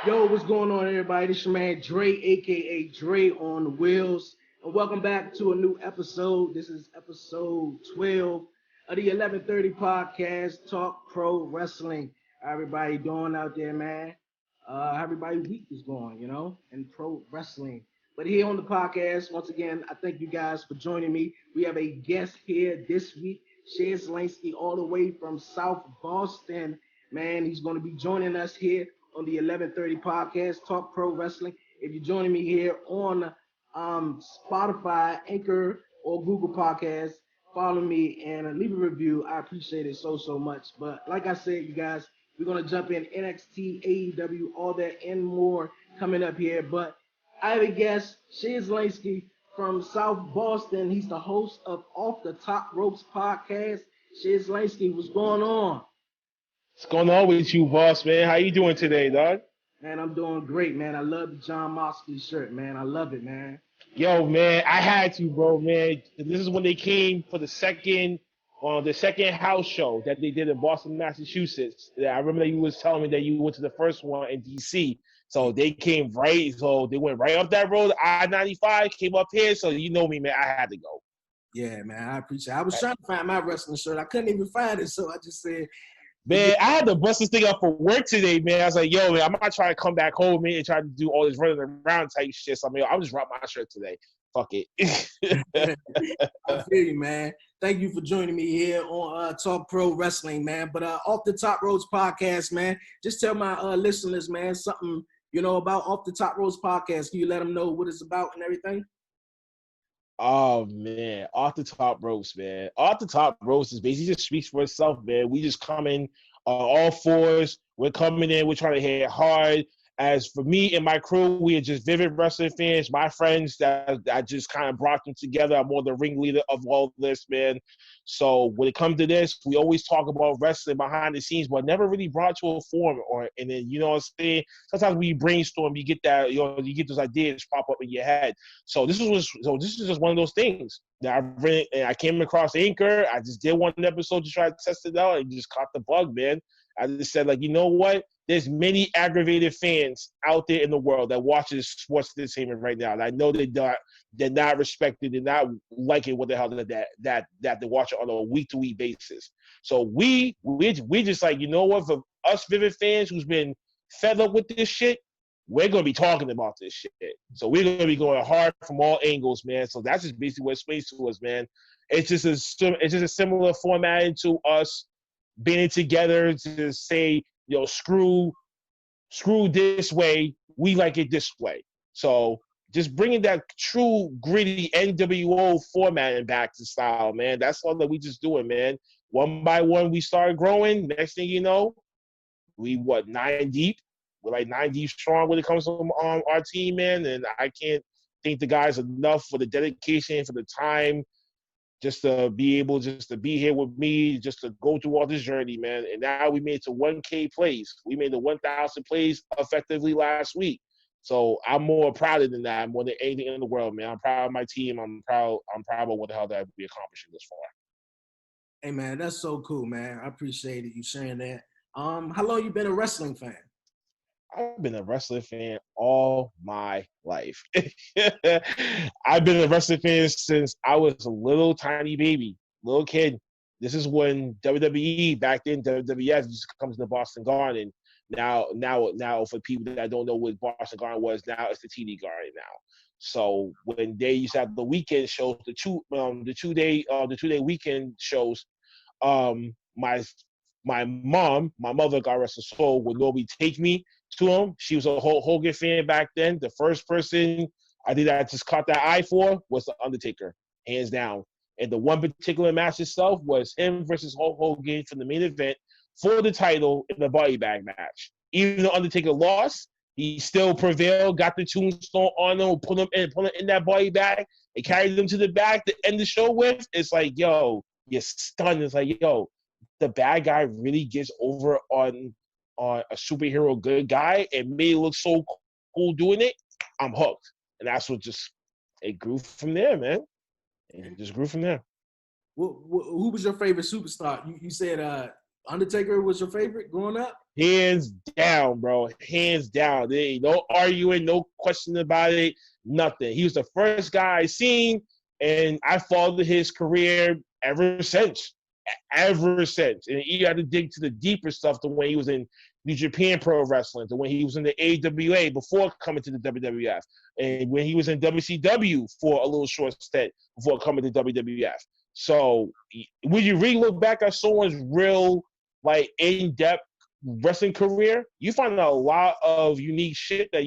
Yo, what's going on, everybody? This your man Dre, aka Dre on the wheels, and welcome back to a new episode. This is episode 12 of the 11:30 podcast, Talk Pro Wrestling. How everybody doing out there, man? How everybody week is going, in pro wrestling. But here on the podcast, once again, I thank you guys for joining me. We have a guest here this week, Shay Zelinsky, all the way from South Boston. Man, he's going to be joining us here on the 11:30 podcast, Talk Pro Wrestling. If you're joining me here on Spotify, Anchor, or Google Podcasts, follow me and leave a review. I appreciate it so much. But like I said, you guys, we're gonna jump in NXT, AEW, all that and more coming up here. But I have a guest, Shay Zelinsky from South Boston. He's the host of Off the Top Ropes podcast. Shay Zelinsky, what's going on? What's going on with you, boss, man? How you doing today, dog? Man, I'm doing great, man. I love the John Moxley shirt, man. I love it, man. Yo, man, I had to, bro, man. This is when they came for the second house show that they did in Boston, Massachusetts. Yeah, I remember that you was telling me that you went to the first one in DC. So they came right, so they went right up that road, I-95, came up here. So you know me, man. I had to go. Yeah, man, I appreciate it. I was trying to find my wrestling shirt. I couldn't even find it, so I just said, Man, I had to bust this thing up for work today, man. I was like, yo, man, I'm not trying to come back home, man, and try to do all this running around type shit. So I'm like, I'll just rock my shirt today. Fuck it. I feel you, man. Thank you for joining me here on Talk Pro Wrestling, man. But Off the Top Roads podcast, man, just tell my listeners, man, something, about Off the Top Roads podcast. Can you let them know what it's about and everything? Oh man, off the top roast, man. Off the top roast is basically just speaks for itself, man. We just coming on all fours. We're coming in. We're trying to hit hard. As for me and my crew, we are just vivid wrestling fans. My friends that I just kind of brought them together. I'm more the ringleader of all this, man. So when it comes to this, we always talk about wrestling behind the scenes, but never really brought to a form. And then you know what I'm saying. Sometimes when you brainstorm, you get that you get those ideas pop up in your head. So this is just one of those things that I came across Anchor. I just did one episode to try to test it out and just caught the bug, man. I just said, like, you know what? There's many aggravated fans out there in the world that watches sports entertainment right now. And I know they're not respected, they're not liking what the hell that they watch it on a week-to-week basis. So we just like, you know what? For us Vivid fans who's been fed up with this shit, we're gonna be talking about this shit. So we're gonna be going hard from all angles, man. So that's just basically what explains to us, man. It's just a similar format to us being together to say, screw this way. We like it this way. So just bringing that true gritty NWO formatting back to style, man. That's all that we just doing, man. One by one, we started growing. Next thing you know, we 9 deep. We're like 9 deep strong when it comes to our team, man. And I can't thank the guys enough for the dedication, for the time, just to be able just to be here with me, just to go through all this journey, man. And now we made it to 1K plays. We made the 1,000 plays effectively last week. So I'm more proud than that, more than anything in the world, man. I'm proud of my team. I'm proud of what the hell that we accomplishing this far. Hey, man, that's so cool, man. I appreciate it, you sharing that. How long you been a wrestling fan? I've been a wrestling fan all my life. I've been a wrestling fan since I was a little tiny baby, little kid. This is when WWE back then, WWF used to come to the Boston Garden. Now, for people that don't know what Boston Garden was, now it's the TD Garden now. So when they used to have the weekend shows, the two day weekend shows, my mother, God rest her soul, would normally take me to him. She was a Hulk Hogan fan back then. The first person I just caught that eye for was The Undertaker, hands down. And the one particular match itself was him versus Hulk Hogan for the main event for the title in the body bag match. Even though Undertaker lost, he still prevailed, got the tombstone on him, put him in that body bag, and carried him to the back to end the show with. It's like, yo, you're stunned. It's like, yo, the bad guy really gets over on a superhero good guy and made it look so cool doing it. I'm hooked. And that's what just it grew from there, man. And it just grew from there. Who was your favorite superstar? You said Undertaker was your favorite growing up? Hands down, bro. Hands down. There ain't no arguing, no question about it, nothing. He was the first guy I seen, and I followed his career ever since. Ever since. And you got to dig to the deeper stuff, the way he was in New Japan Pro Wrestling, the way he was in the AWA before coming to the WWF, and when he was in WCW for a little short stint before coming to WWF. So when you really look back at someone's real, like, in-depth wrestling career, you find a lot of unique shit that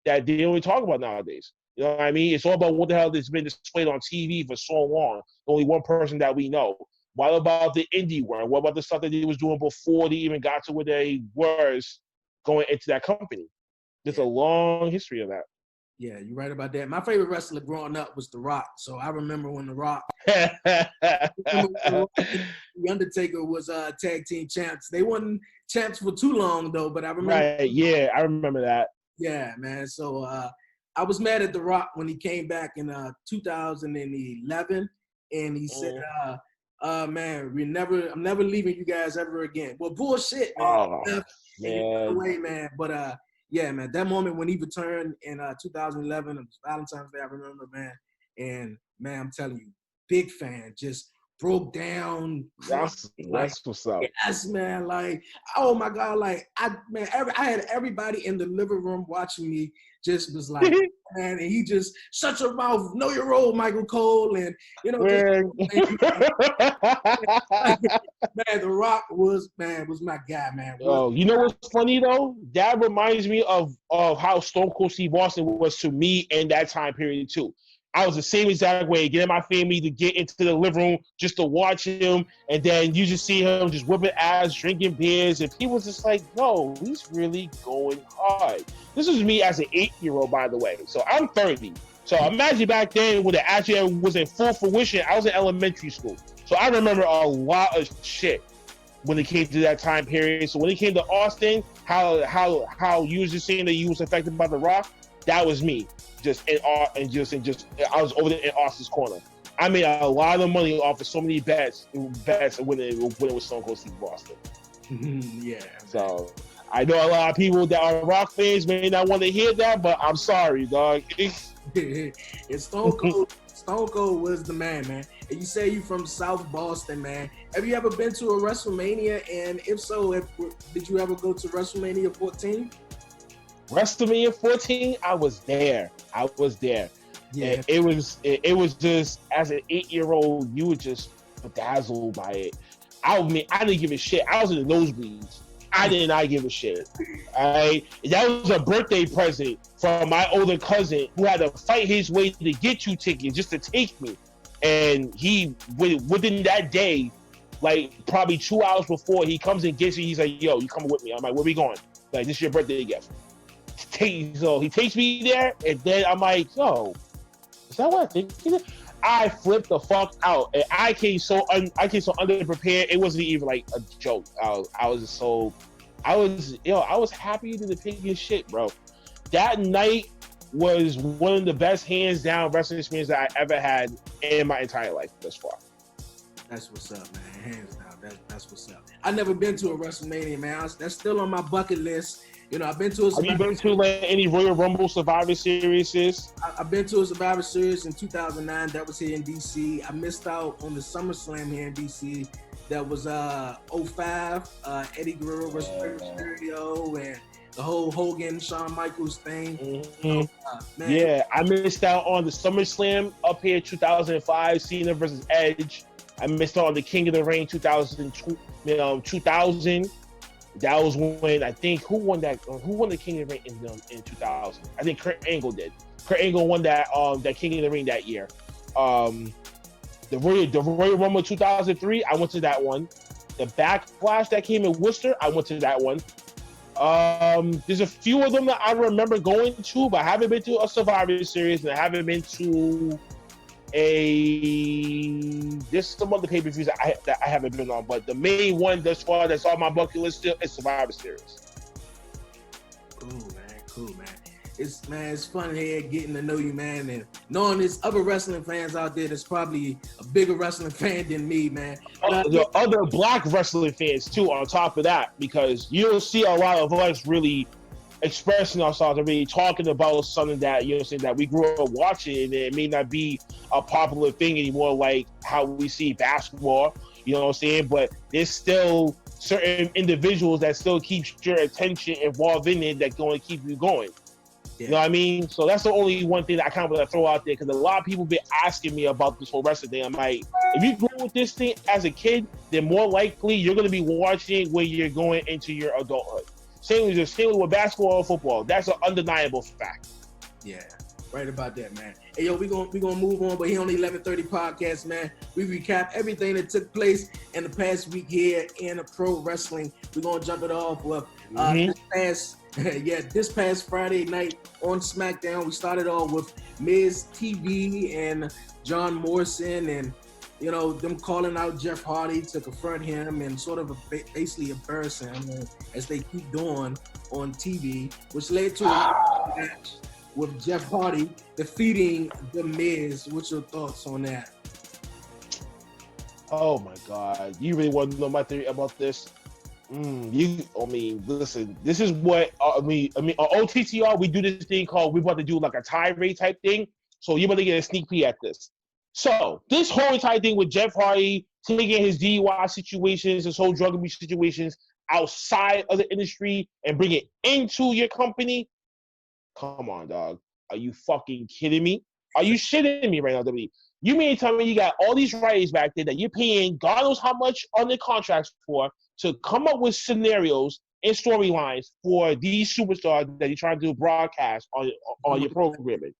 that they don't even talk about nowadays. You know what I mean? It's all about what the hell that's been displayed on TV for so long. Only one person that we know. What about the indie world? What about the stuff that he was doing before they even got to where they was going into that company? There's a long history of that. Yeah, you're right about that. My favorite wrestler growing up was The Rock. So I remember when The Rock, The Undertaker was tag team champs. They weren't champs for too long though, but I remember. Right, yeah, I remember that. Yeah, man. So I was mad at The Rock when he came back in 2011, and he said, man, I'm never leaving you guys ever again. Well, bullshit, man. Oh, man. Away, man. But yeah, man, that moment when he returned in 2011, it was Valentine's Day, I remember, man. And man, I'm telling you, big fan, just broke down. That's what's up. Yes, man. Like, oh my God, like I had everybody in the living room watching me. Just was like, man, and he just shut your mouth, know your role, Michael Cole, and you know, man, The Rock was my guy, man. Oh, you know what's funny though? That reminds me of how Stone Cold Steve Austin was to me in that time period too. I was the same exact way, getting my family to get into the living room just to watch him, and then you just see him just whipping ass, drinking beers, and people just like, no, he's really going hard. This was me as an 8-year-old, by the way. So I'm 30. So imagine back then when it actually was in full fruition, I was in elementary school. So I remember a lot of shit when it came to that time period. So when it came to Austin, how you was just saying that you was affected by The Rock, that was me. I was over there in Austin's corner. I made a lot of money off of so many bets when it was Stone Cold Steve Austin. Yeah. So I know a lot of people that are Rock fans may not want to hear that, but I'm sorry, dog. It's Stone Cold. Stone Cold was the man. And you say you from South Boston, man. Have you ever been to a WrestleMania? And if so, did you ever go to WrestleMania 14? WrestleMania 14, I was there. Yeah. And it was just, as an 8-year-old, you were just bedazzled by it. I mean, I didn't give a shit. I was in the nosebleeds. I did not give a shit. That was a birthday present from my older cousin who had to fight his way to get 2 tickets just to take me. And he, within that day, like probably 2 hours before, he comes and gets me. He's like, yo, you coming with me? I'm like, where we going? Like, this is your birthday gift. So he takes me there, and then I'm like, yo, is that what I think? I flipped the fuck out, and I came so underprepared. It wasn't even like a joke. I was happy to the piggiest shit, bro. That night was one of the best hands down wrestling experiences that I ever had in my entire life thus far. That's what's up, man. Hands down, that's what's up. I've never been to a WrestleMania, man. That's still on my bucket list. You know, I've been to a Survivor. Have you been to like any Royal Rumble Survivor Series? I've been to a Survivor Series in 2009. That was here in DC. I missed out on the SummerSlam here in DC. That was 05. Eddie Guerrero versus Mysterio and the whole Hogan, Shawn Michaels thing. Mm-hmm. Yeah, I missed out on the SummerSlam up here 2005, Cena versus Edge. I missed out on the King of the Ring 2000. That was when I think who won the King of the Ring in 2000? I think Kurt Angle did. Kurt Angle won that King of the Ring that year. The Royal Rumble 2003, I went to that one. The Backlash that came in Worcester, I went to that one. There's a few of them that I remember going to, but I haven't been to a Survivor Series, and I haven't been to there's some other pay-per-views that I haven't been on, but the main one thus far that's on my bucket list still is Survivor Series. Cool, man. It's fun here getting to know you, man, and knowing there's other wrestling fans out there that's probably a bigger wrestling fan than me, man. The other black wrestling fans too, on top of that, because you don't see a lot of us really expressing ourselves and really talking about something that, you know, saying that we grew up watching, and it may not be a popular thing anymore, like how we see basketball, you know what I'm saying? But there's still certain individuals that still keeps your attention involved in it, that going to keep you going. Yeah. You know what I mean? So that's the only one thing that I kind of want to throw out there, because a lot of people been asking me about this whole wrestling thing. I'm like, if you grew with this thing as a kid, then more likely you're going to be watching when you're going into your adulthood. Same with basketball or football. That's an undeniable fact. Yeah, right about that, man. Hey, yo, we gonna move on, but here on the 1130 podcast, man, we recap everything that took place in the past week here in pro wrestling. We're gonna jump it off with this past Friday night on SmackDown. We started off with Miz TV and John Morrison, and you know, them calling out Jeff Hardy to confront him and sort of basically embarrass him as they keep doing on TV, which led to a match with Jeff Hardy defeating The Miz. What's your thoughts on that? Oh my God. You really want to know my theory about this? Listen, this is what, on OTTR, we do this thing called, we about to do like a tirade type thing. So you're about to get a sneak peek at this. So this whole entire thing with Jeff Hardy taking his DUI situations, his whole drug abuse situations outside of the industry and bring it into your company. Come on, dog. Are you fucking kidding me? Are you shitting me right now, WWE? You mean to tell me you got all these writers back there that you're paying God knows how much on the contracts for to come up with scenarios and storylines for these superstars that you're trying to do broadcast on your programming?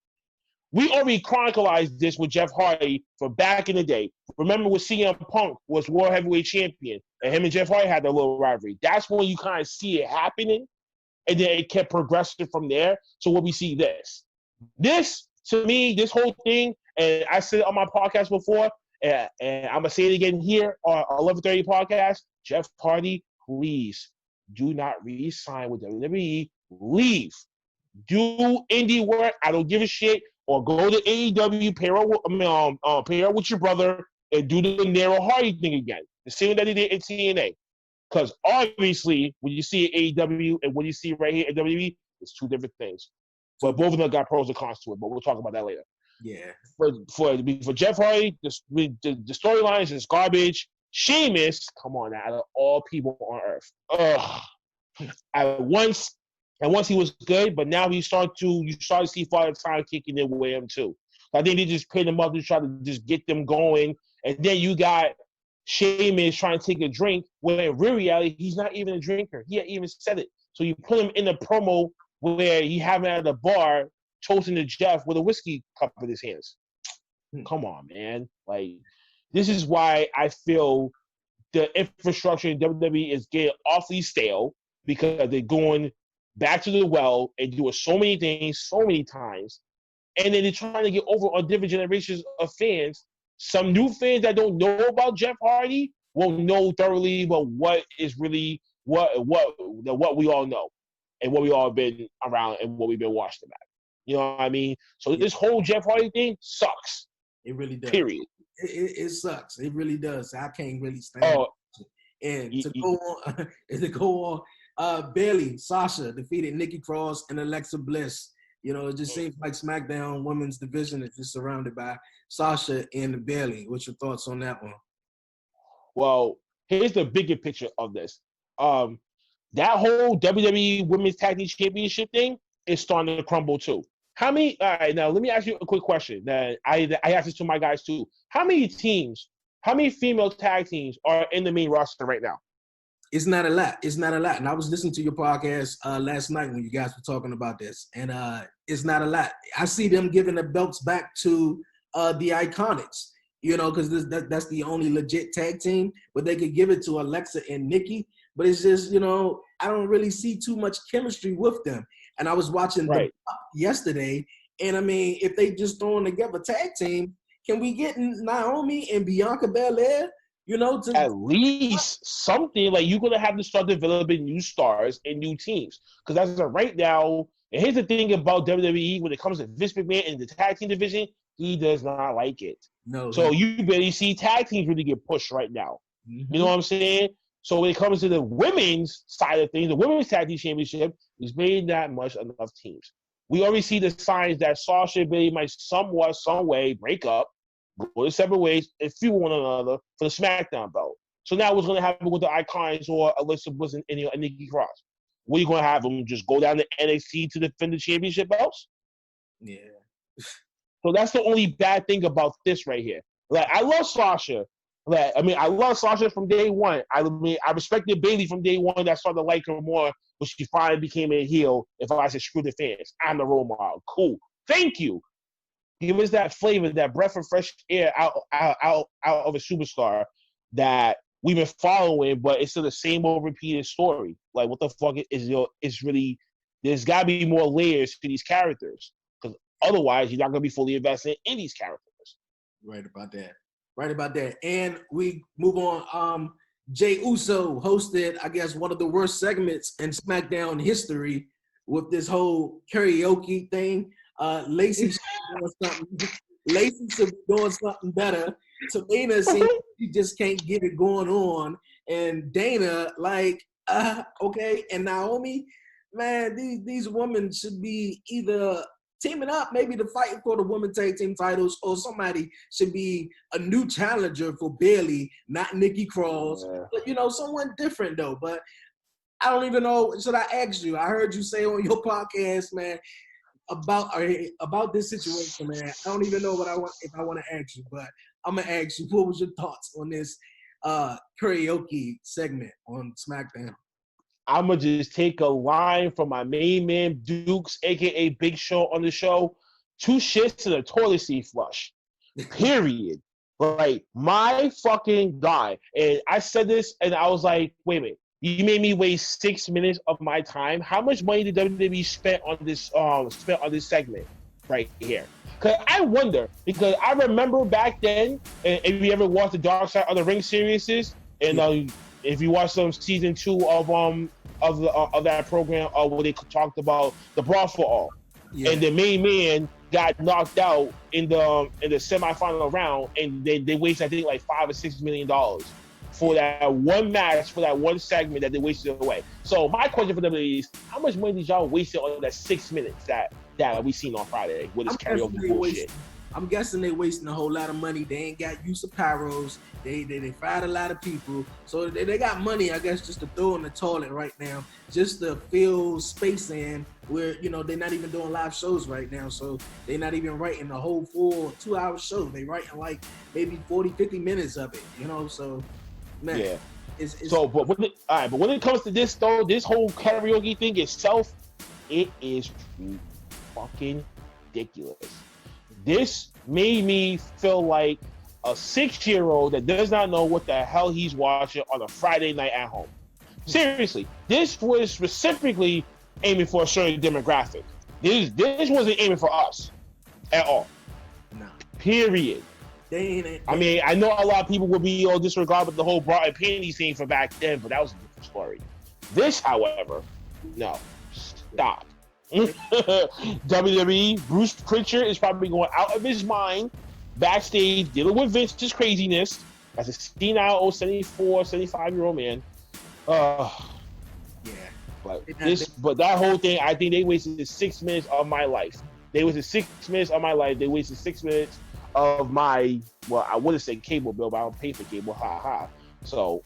We already chronicled this with Jeff Hardy from back in the day. Remember when CM Punk was World Heavyweight Champion and him and Jeff Hardy had a little rivalry. That's when you kind of see it happening, and then it kept progressing from there. So when we see this to me, this whole thing, and I said it on my podcast before, and I'm going to say it again here on 1130 podcast, Jeff Hardy, please do not re-sign with WWE. Leave. Do indie work. I don't give a shit. Or go to AEW, pair up with your brother, and do the Nero Hardy thing again. The same that he did in TNA. Because obviously, when you see AEW and when you see right here at WWE, it's two different things. But both of them got pros and cons to it, but we'll talk about that later. Yeah. For Jeff Hardy, the storylines is garbage. Sheamus, come on now, out of all people on earth. Once he was good, but now you start to see Father Time kicking in with him too. So I think they just paid him up to try to just get them going. And then you got Sheamus trying to take a drink, when in real reality, he's not even a drinker. He even said it. So you put him in a promo where he having at a bar toasting to Jeff with a whiskey cup in his hands. Come on, man. Like, this is why I feel the infrastructure in WWE is getting awfully stale, because they're going back to the well and doing so many things so many times, and then they're trying to get over on different generations of fans. Some new fans that don't know about Jeff Hardy will know thoroughly about what is really what we all know and what we all been around and what we've been watching about. You know what I mean? So this whole Jeff Hardy thing sucks. It really does. Period. It sucks. It really does. I can't really stand it. And to go on, Bayley, Sasha defeated Nikki Cross and Alexa Bliss. You know, it just seems like SmackDown women's division is just surrounded by Sasha and Bayley. What's your thoughts on that one? Well, here's the bigger picture of this. That whole WWE Women's Tag Team Championship thing is starting to crumble too. All right, now let me ask you a quick question that I asked this to my guys too. How many female tag teams are in the main roster right now? It's not a lot. And I was listening to your podcast last night when you guys were talking about this, and it's not a lot. I see them giving the belts back to the Iconics, you know, because that's the only legit tag team, but they could give it to Alexa and Nikki. But it's just, you know, I don't really see too much chemistry with them. And I was watching yesterday, and I mean, if they just throwing together a tag team, can we get Naomi and Bianca Belair? You know, at least something. Like, you're gonna have to start developing new stars and new teams. Because as of right now, and here's the thing about WWE when it comes to Vince McMahon and the tag team division, he does not like it. No. So you barely see tag teams really get pushed right now. Mm-hmm. You know what I'm saying? So when it comes to the women's side of things, the women's tag team championship is made not much enough teams. We already see the signs that Sasha and Bayley might somewhat, some way break up, go to separate ways, and feud one another for the SmackDown belt. So now what's going to happen with the Icons or Alyssa Bliss and Nikki Cross? What are you going to have them just go down to NXT to defend the championship belts? Yeah. So that's the only bad thing about this right here. Like, I love Sasha. Like, I mean, I love Sasha from day one. I mean, I respected Bayley from day one. I started to like her more when she finally became a heel. If I said screw the fans, I'm the role model. Cool. Thank you. Give us that flavor, that breath of fresh air out of a superstar that we've been following, but it's still the same old repeated story. Like, what the fuck is really? There's got to be more layers to these characters, because otherwise, you're not going to be fully invested in these characters. Right about that. Right about that. And we move on. Jey Uso hosted, I guess, one of the worst segments in SmackDown history with this whole karaoke thing. Lacey should be doing something better. Tamina seems she just can't get it going on. And Dana, like, okay. And Naomi, man, these women should be either teaming up, maybe to fight for the women tag team titles, or somebody should be a new challenger for Bayley, not Nikki Cross. Yeah. But, you know, someone different, though. But I don't even know. Should I ask you? I heard you say on your podcast, man, about this situation, man. I don't even know if I want to ask you, but I'm gonna ask you, what was your thoughts on this karaoke segment on SmackDown? I'm gonna just take a line from my main man Dukes, aka Big Show, on the show. 2 shits and a toilet seat flush. Period. Like, my fucking God. And I said this, and I was like, wait a minute. You made me waste 6 minutes of my time. How much money did WWE spend on this segment right here? Because I wonder, because I remember back then, and if you ever watched the Dark Side of the Ring series, and if you watched some season 2 of that program, where they talked about the Brawl for All, and the main man got knocked out in the semifinal round, and they wasted, I think, like $5 or $6 million for that one match, for that one segment that they wasted away. So my question for them is, how much money did y'all waste on that 6 minutes that we seen on Friday with this karaoke bullshit? I'm guessing they wasting a whole lot of money. They ain't got use of pyros. They fired a lot of people. So they got money, I guess, just to throw in the toilet right now, just to fill space in where, you know, they're not even doing live shows right now. So they're not even writing a whole full 2-hour show. They writing like maybe 40, 50 minutes of it, you know? So, man. Yeah. But when it comes to this, though, this whole karaoke thing itself, it is fucking ridiculous. This made me feel like a 6-year-old that does not know what the hell he's watching on a Friday night at home. Seriously, this was specifically aiming for a certain demographic. This wasn't aiming for us at all. No. Period. I mean, I know a lot of people would be disregard with the whole bra and panties thing from back then, but that was a different story. This, however, no. Stop. WWE, Bruce Pritchard is probably going out of his mind backstage dealing with Vince's craziness as a senile 74, 75-year-old man. Yeah. But that whole thing, I think they wasted 6 minutes of my life. They wasted 6 minutes of my life. They wasted 6 minutes of my, well, I wouldn't say cable bill, but I don't pay for cable. Ha ha. So,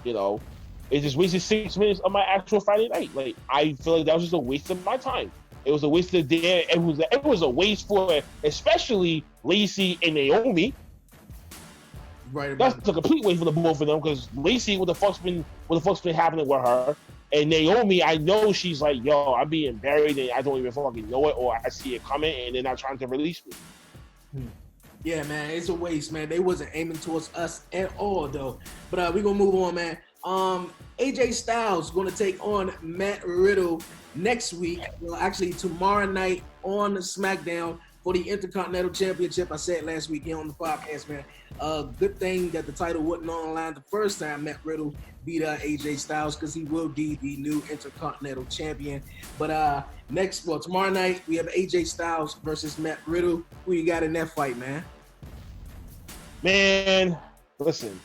you know, it just wasted 6 minutes of my actual Friday night. Like, I feel like that was just a waste of my time. It was a waste of the day. It was a waste for especially Lacey and Naomi. Right. That's a complete waste for the both of them, because Lacey, what the fuck's been happening with her, and Naomi, I know she's like, yo, I'm being buried and I don't even fucking know it, or I see it coming and they're not trying to release me. Yeah, man, it's a waste, man. They wasn't aiming towards us at all, though. But we're gonna move on, man. AJ Styles gonna take on Matt Riddle next week. Well, actually tomorrow night on SmackDown for the Intercontinental Championship. I said last week here on the podcast, man. Good thing that the title wasn't on the line the first time Matt Riddle beat AJ Styles, because he will be the new Intercontinental Champion. But tomorrow night we have AJ Styles versus Matt Riddle. Who you got in that fight, man? Man, listen,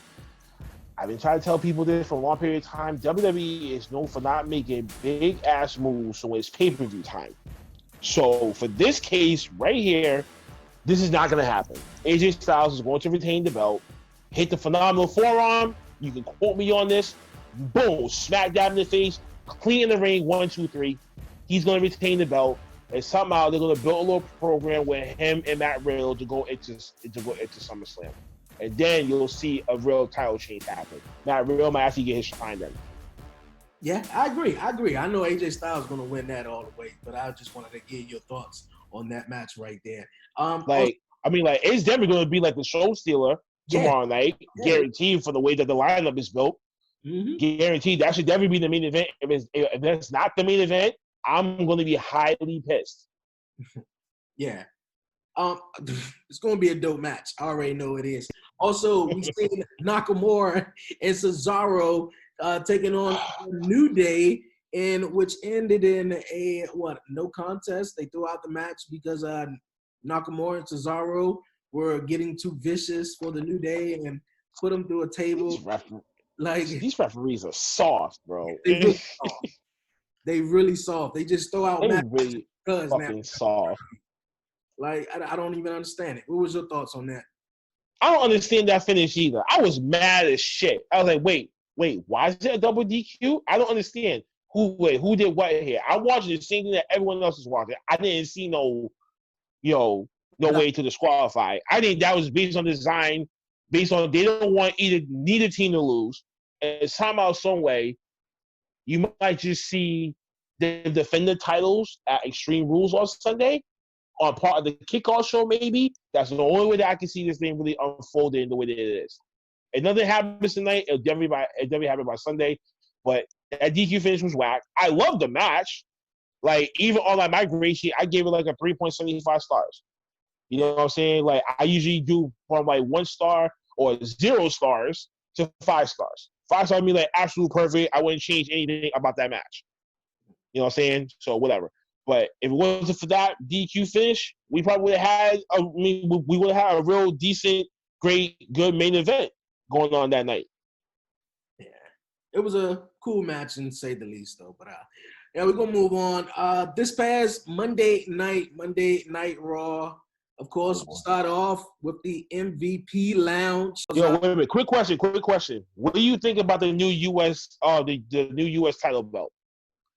I've been trying to tell people this for a long period of time. WWE is known for not making big ass moves when it's pay-per-view time. So for this case right here, this is not going to happen. AJ Styles is going to retain the belt, hit the phenomenal forearm. You can quote me on this. Boom, smack dab in the face, clean in the ring, 1, 2, 3. He's going to retain the belt, and somehow they're going to build a little program with him and Matt Riddle to go into SummerSlam. And then you'll see a real title change happen. Matt Riddle might actually get his shine then. Yeah, I agree. I know AJ Styles is going to win that all the way, but I just wanted to get your thoughts on that match right there. It's definitely going to be like the show stealer tomorrow night, guaranteed for the way that the lineup is built. Mm-hmm. Guaranteed. That should definitely be the main event. If that's not the main event, I'm going to be highly pissed. Yeah. It's going to be a dope match. I already know it is. Also, we've seen Nakamura and Cesaro taking on New Day, which ended in a no contest. They threw out the match because Nakamura and Cesaro were getting too vicious for the New Day and put them through a table. These referees are soft, bro. They really soft. They just throw out matches really fucking soft. Like, I don't even understand it. What was your thoughts on that? I don't understand that finish either. I was mad as shit. I was like, wait, why is it a double DQ? I don't understand. Who did what here? I'm watching the same thing that everyone else is watching. I didn't see no way to disqualify. I think that was based on design, based on they don't want neither team to lose. And somehow, some way, you might just see them defend the titles at Extreme Rules on Sunday. On part of the kickoff show, maybe. That's the only way that I can see this thing really unfolding the way that it is. If nothing happens tonight, it'll definitely happen by Sunday. But that DQ finish was whack. I love the match. Like, even on my grade sheet, I gave it like a 3.75 stars. You know what I'm saying? Like, I usually do from like 1 star or 0 stars to 5 stars. 5 stars mean like absolute perfect. I wouldn't change anything about that match. You know what I'm saying? So whatever. But if it wasn't for that DQ finish, we probably would have had. We would have had a real decent, great, good main event going on that night. Yeah, it was a cool match, to say the least, though. But we're gonna move on. This past Monday Night Raw. Of course, we'll start off with the MVP Lounge. Yo, wait a minute. Quick question. What do you think about the new U.S. The new U.S. title belt?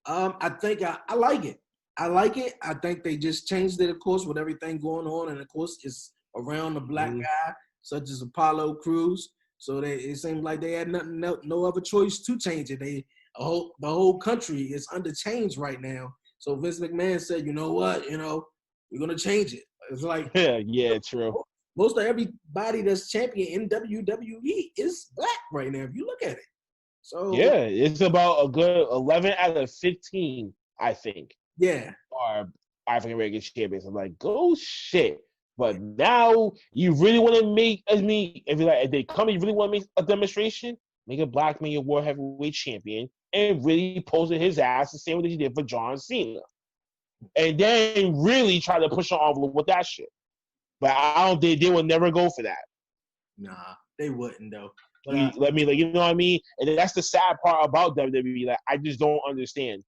I think I like it. I think they just changed it, of course, with everything going on. And, of course, it's around the black guy, such as Apollo Crews. So it seemed like they had no other choice to change it. The whole country is under change right now. So Vince McMahon said, you know what? We're going to change it. It's like – yeah, true. Most of everybody that's champion in WWE is black right now, if you look at it. So yeah, it's about a good 11 out of 15, I think. Yeah. Are African American champions. I'm like, go shit. But now you really want to make if they come, you really want to make a demonstration, make a black man your world heavyweight champion, and really pose his ass the same way that you did for John Cena. And then really try to push an envelope with that shit. But I don't think they would never go for that. Nah, they wouldn't though. But, you know what I mean? And that's the sad part about WWE. Like, I just don't understand.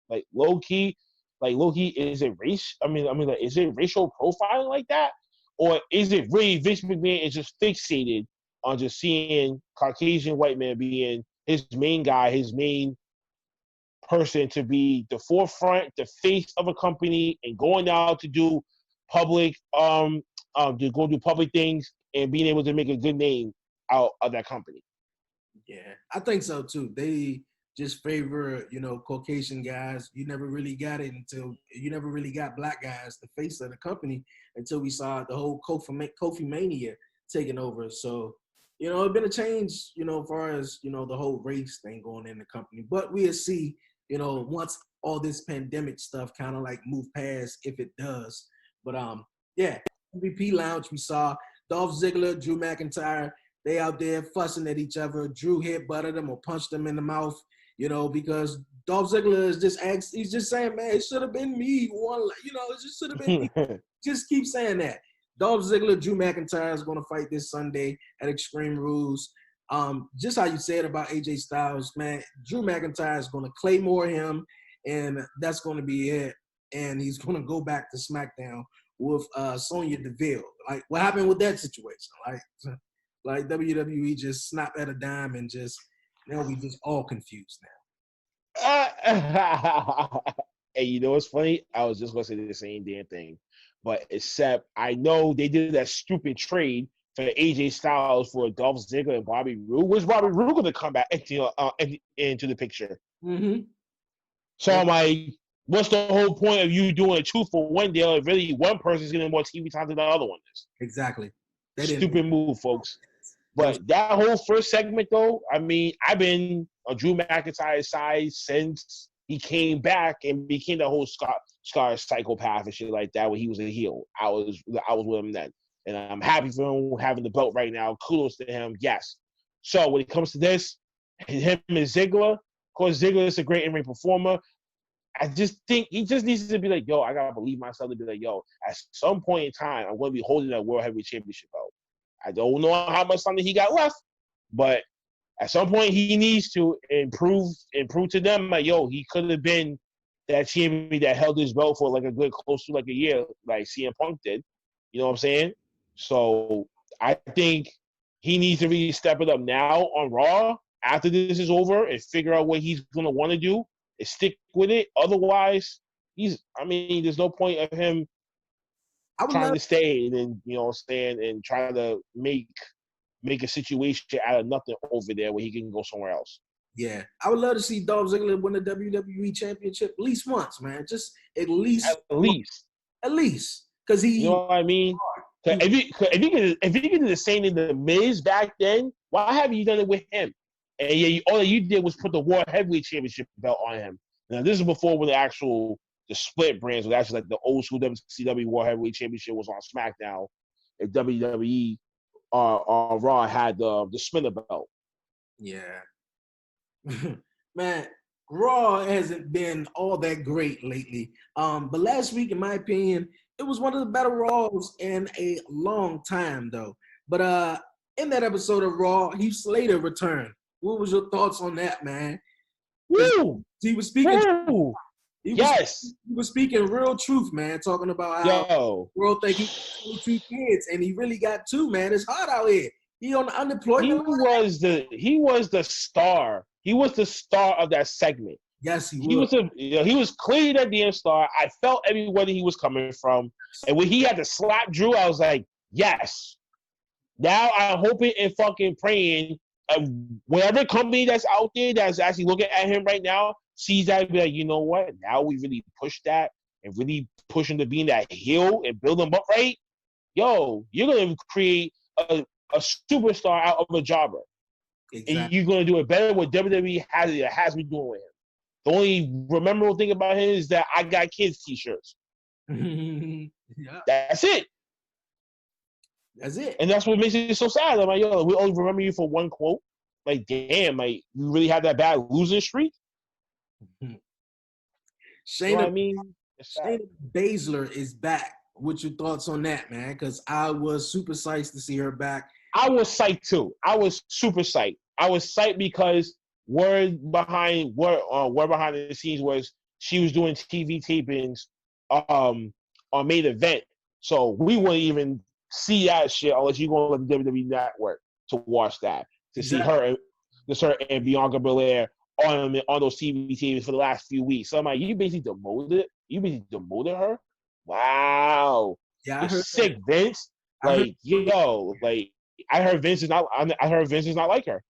Like, low key, is it race? Is it racial profiling like that, or is it really Vince McMahon is just fixated on just seeing Caucasian white man being his main guy, his main person to be the forefront, the face of a company, and going out to do public, public things and being able to make a good name out of that company. Yeah, I think so too. They just favor, Caucasian guys. You never really got black guys, the face of the company, until we saw the whole Kofi Mania taking over. So, it's been a change, as far as, the whole race thing going in the company. But we'll see, once all this pandemic stuff kind of like move past, if it does. But, MVP Lounge, we saw Dolph Ziggler, Drew McIntyre, they out there fussing at each other. Drew butted them or punched them in the mouth. Because Dolph Ziggler is he's just saying, man, it should have been me. It just should have been me. Just keep saying that. Dolph Ziggler, Drew McIntyre is going to fight this Sunday at Extreme Rules. Just how you said about AJ Styles, man, Drew McIntyre is going to claymore him, and that's going to be it. And he's going to go back to SmackDown with Sonya Deville. Like, what happened with that situation? Like WWE just snapped at a dime and just now we just all confused now. And you know what's funny? I was just gonna say the same damn thing, but except I know they did that stupid trade for AJ Styles for Dolph Ziggler and Bobby Roode. Where's Bobby Roode gonna come back into the picture? Mm-hmm. So I'm like, what's the whole point of you doing a 2-for-1 deal if really one person's getting more TV time than the other one is? Exactly. Stupid move, folks. But that whole first segment, though, I mean, I've been on Drew McIntyre's side since he came back and became the whole Scar psychopath and shit like that when he was a heel. I was with him then. And I'm happy for him having the belt right now. Kudos to him, yes. So when it comes to this, him and Ziggler, of course, Ziggler is a great in-ring performer. I just think he just needs to be like, yo, I got to believe myself to be like, yo, at some point in time, I'm going to be holding that World Heavyweight Championship belt. I don't know how much time he got left, but at some point he needs to improve to them like, yo, he could have been that champion that held his belt for like a good close to like a year, like CM Punk did. You know what I'm saying? So I think he needs to really step it up now on Raw after this is over and figure out what he's gonna want to do and stick with it. Otherwise, there's no point of him trying to stay and then, you know, stand and try to make a situation out of nothing over there where he can go somewhere else. Yeah, I would love to see Dolph Ziggler win the WWE Championship at least once, man. Just at least. At least, because he. You know what I mean? If you could do the same in the Miz back then, why haven't you done it with him? And yeah, all you did was put the World Heavyweight Championship belt on him. Now this is before when the split brands was actually like the old school WCW World Heavyweight Championship was on SmackDown, and WWE Raw had the spinner belt. Yeah. Man, Raw hasn't been all that great lately. But last week, in my opinion, it was one of the better Raws in a long time, though. But in that episode of Raw, Heath Slater returned. What was your thoughts on that, man? Woo! He was speaking. Woo! He was speaking real truth, man. Talking about how the world think he got 22 kids, and he really got 2. Man, it's hard out here. He on the unemployment. He was the star. He was the star of that segment. Yes, he was. He was clearly that damn star. I felt everywhere he was coming from, and when he had to slap Drew, I was like, yes. Now I'm hoping and fucking praying. Whatever company that's out there that's actually looking at him right now sees that and be like, you know what? Now we really push that and really push him to being that heel and build him up right. Yo, you're gonna create a superstar out of a jobber. Exactly. And you're gonna do it better than what WWE has been doing with him. The only memorable thing about him is that I got kids t-shirts. Yeah. That's it. And that's what makes it so sad. I'm like, yo, we only remember you for one quote. Like, damn, like, you really have that bad losing streak? Shayna Baszler is back. What's your thoughts on that, man? Because I was super psyched to see her back. I was psyched, too. I was super psyched. I was psyched because word behind the scenes was she was doing TV tapings on Main Event. So we wouldn't even see that shit unless you go on the WWE Network to watch that, to see her and Bianca Belair on those TV tapings for the last few weeks. So I'm like, you basically demoted her? Wow. Yeah, I heard sick, that. Vince. I heard Vince is not like her.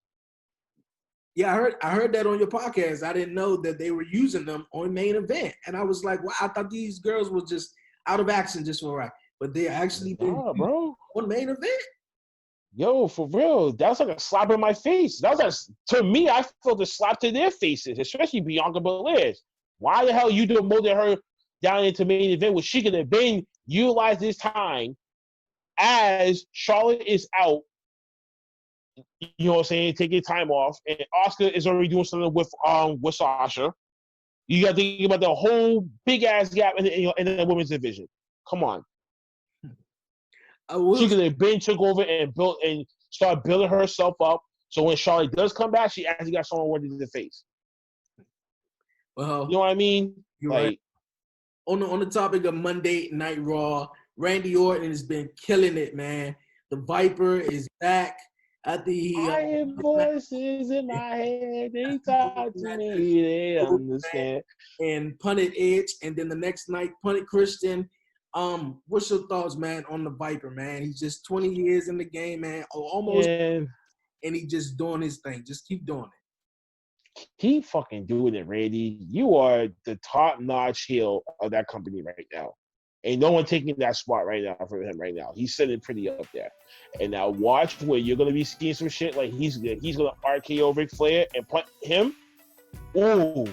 Yeah, I heard that on your podcast. I didn't know that they were using them on Main Event. And I was like, wow, I thought these girls were just out of action just for right. But they actually bro. on Main Event. Yo, for real. That was like a slap in my face. To me, I felt a slap to their faces, especially Bianca Belair's. Why the hell you demoted her down into Main Event when she could have been utilized this time as Charlotte is out, you know what I'm saying, taking time off, and Asuka is already doing something with Sasha. You got to think about the whole big ass gap in the women's division. Come on. She could have been took over and built and started building herself up. So when Charlotte does come back, she actually got someone worthy to face. Well, you know what I mean? You're right. On the topic of Monday Night Raw, Randy Orton has been killing it, man. The Viper is back. I hear voices in my head. They talk to me. They understand. And punted Edge, and then the next night punted Christian. What's your thoughts, man, on the Viper, man? He's just 20 years in the game, man. Almost, and he just doing his thing. Just keep doing it. Keep fucking doing it, Randy. You are the top-notch heel of that company right now. Ain't no one taking that spot right now for him right now. He's sitting pretty up there. And now watch where you're going to be seeing some shit like he's going to RKO Ric Flair and put him. Ooh.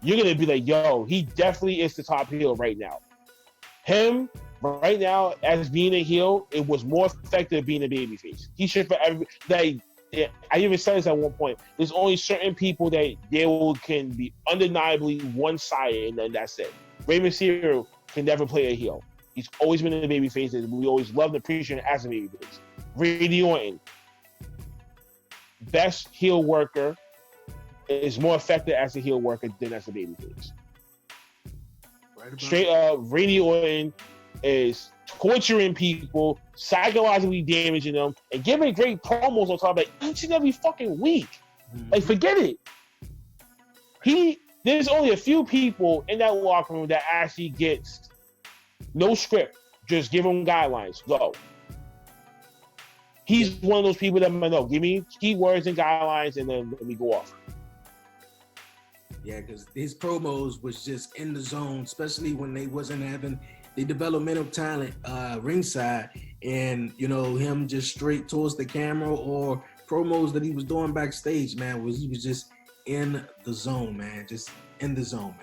You're going to be like, yo, he definitely is the top heel right now. Him, right now, as being a heel, it was more effective being a babyface. He should for every I even said this at one point. There's only certain people that can be undeniably one-sided, and then that's it. Rey Mysterio can never play a heel. He's always been a babyface, and we always loved and appreciated him as a babyface. Randy Orton, best heel worker, is more effective as a heel worker than as a babyface. Straight up, Randy Orton is torturing people, psychologically damaging them, and giving great promos on top of it each and every fucking week. Like, forget it. There's only a few people in that locker room that actually gets no script, just give them guidelines, go. He's one of those people that know, give me keywords and guidelines, and then let me go off. Yeah, because his promos was just in the zone, especially when they wasn't having the developmental talent ringside, and him just straight towards the camera, or promos that he was doing backstage, man, he was just in the zone, man, just in the zone,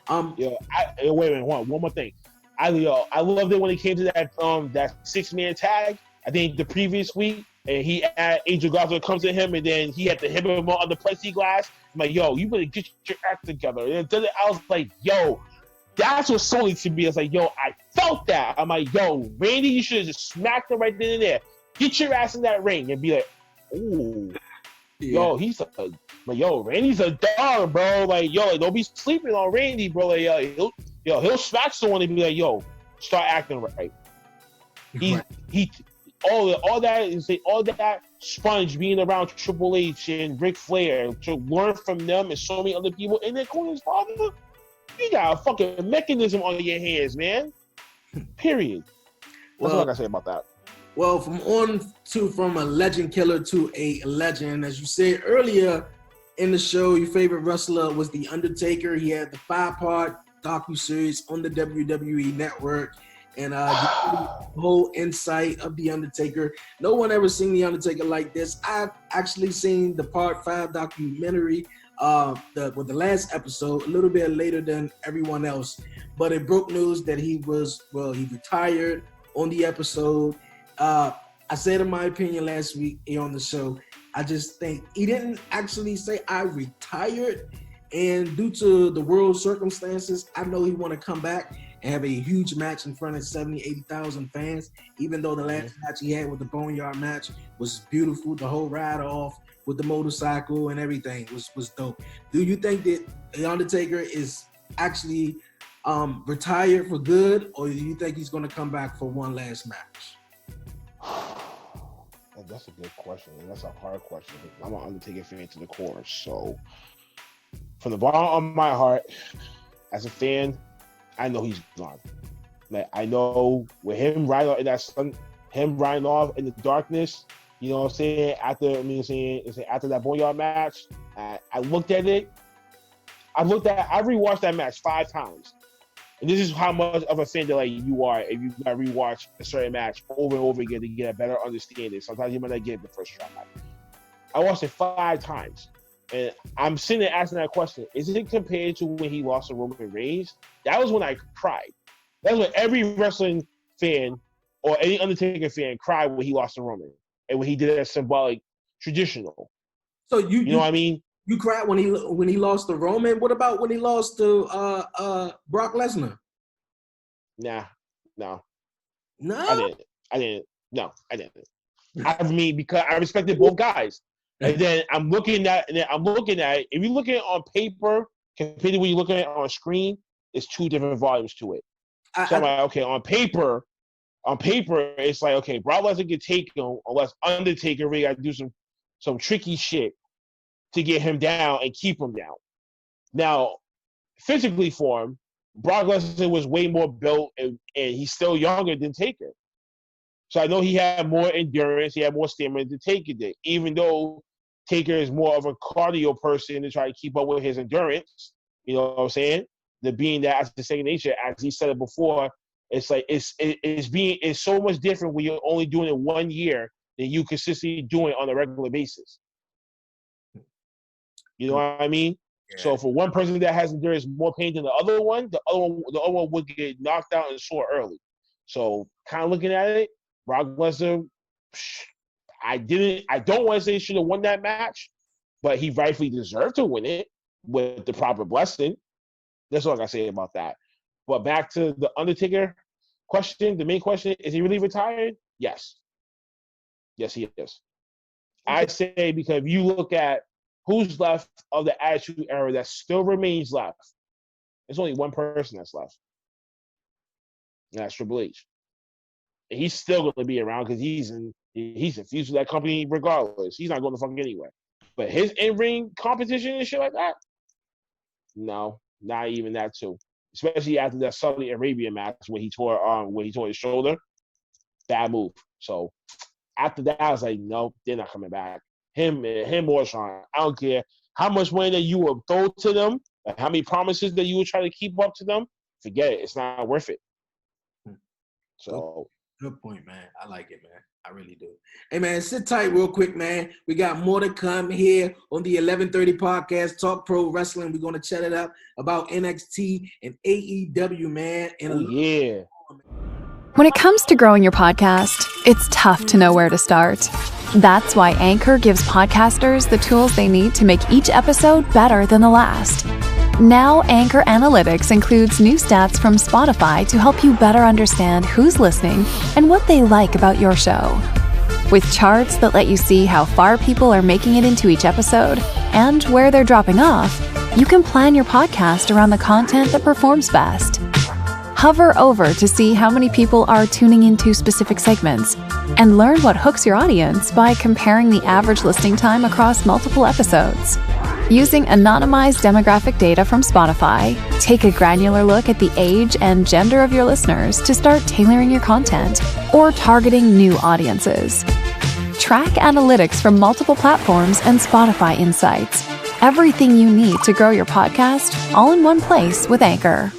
man. Wait a minute, one more thing. I loved it when he came to that 6-man tag. I think the previous week, and he had Angel Garza comes to him, and then he had to hit him on the plexiglass. I'm like, yo, you better get your act together. And then I was like, yo, that's what sold it to me. I was like, yo, I felt that. I'm like, yo, Randy, you should have just smacked him right then and there. Get your ass in that ring and be like, ooh. Yeah. Yo, Randy's a dog, bro. Like, yo, don't be sleeping on Randy, bro. Like, he'll smack someone and be like, yo, start acting right. All that sponge being around Triple H and Ric Flair to learn from them and so many other people, and then calling his father, you got a fucking mechanism on your hands, man. Period. That's all I gotta say about that. Well, from a legend killer to a legend, as you said earlier in the show, your favorite wrestler was The Undertaker. He had the 5-part docuseries on the WWE Network, and the whole insight of The Undertaker. No one ever seen The Undertaker like this. I've actually seen the Part 5 documentary, the last episode, a little bit later than everyone else, but it broke news that he retired on the episode. I said in my opinion last week on the show, I just think he didn't actually say I retired, and due to the world circumstances, I know he want to come back and have a huge match in front of 70,000, 80,000 fans, even though the last match he had with the Boneyard match was beautiful. The whole ride off with the motorcycle and everything was dope. Do you think that The Undertaker is actually retired for good, or do you think he's going to come back for one last match? That's a good question, and that's a hard question. I'm an Undertaker fan to the core, so from the bottom of my heart, as a fan, I know he's gone. Like, I know with him riding off in that sun, him riding off in the darkness, you know what I'm saying? After that Boneyard match, I looked at it. I rewatched that match 5 times. And this is how much of a fan that you are if you gotta rewatch a certain match over and over again to get a better understanding. Sometimes you might not get it the first try. I watched it 5 times. And I'm sitting there asking that question. Is it compared to when he lost to Roman Reigns? That was when I cried. That's when every wrestling fan or any Undertaker fan cried when he lost to Roman. And when he did that symbolic traditional. So you know what I mean? You cried when he lost to Roman. What about when he lost to Brock Lesnar? Nah, no. No? I didn't. No, I didn't. I mean, because I respected both guys. And then I'm looking at it. If you look at it on paper compared to when you look at it on screen, it's two different volumes to it. So I'm like, okay, on paper, it's like, okay, Brock Lesnar can take him unless Undertaker really got to do some tricky shit to get him down and keep him down. Now, physically for him, Brock Lesnar was way more built and he's still younger than Taker. So I know he had more endurance, he had more stamina to Taker did, even though Taker is more of a cardio person to try to keep up with his endurance. You know what I'm saying? The being that as the second nature, as he said it before, it's like it's so much different when you're only doing it 1 year than you consistently doing it on a regular basis. You know what I mean? Yeah. So for one person that has endurance more pain than the other one would get knocked out and sore early. So kind of looking at it, Brock Lesnar, I don't want to say he should have won that match, but he rightfully deserved to win it with the proper blessing. That's all I can say about that. But back to the Undertaker question, the main question, is he really retired? Yes. Yes, he is. I say because if you look at who's left of the Attitude Era that still remains left, there's only one person that's left. And that's Triple H. And he's still going to be around because he's infused with that company regardless. He's not going to fuck anywhere. But his in-ring competition and shit like that, no, not even that too. Especially after that Saudi Arabia match where he tore his shoulder. Bad move. So after that, I was like, no, they're not coming back. Him or Sean, I don't care how much money that you will throw to them, like how many promises that you will try to keep up to them. Forget it. It's not worth it. So good point, man. I like it, man. I really do. Hey, man, sit tight real quick, man. We got more to come here on the 1130 podcast, Talk Pro Wrestling. We're going to chat it up about NXT and AEW, man. Yeah. When it comes to growing your podcast, it's tough to know where to start. That's why Anchor gives podcasters the tools they need to make each episode better than the last. Now, Anchor Analytics includes new stats from Spotify to help you better understand who's listening and what they like about your show. With charts that let you see how far people are making it into each episode and where they're dropping off, you can plan your podcast around the content that performs best. Hover over to see how many people are tuning into specific segments and learn what hooks your audience by comparing the average listening time across multiple episodes. Using anonymized demographic data from Spotify, take a granular look at the age and gender of your listeners to start tailoring your content or targeting new audiences. Track analytics from multiple platforms and Spotify insights. Everything you need to grow your podcast, all in one place with Anchor.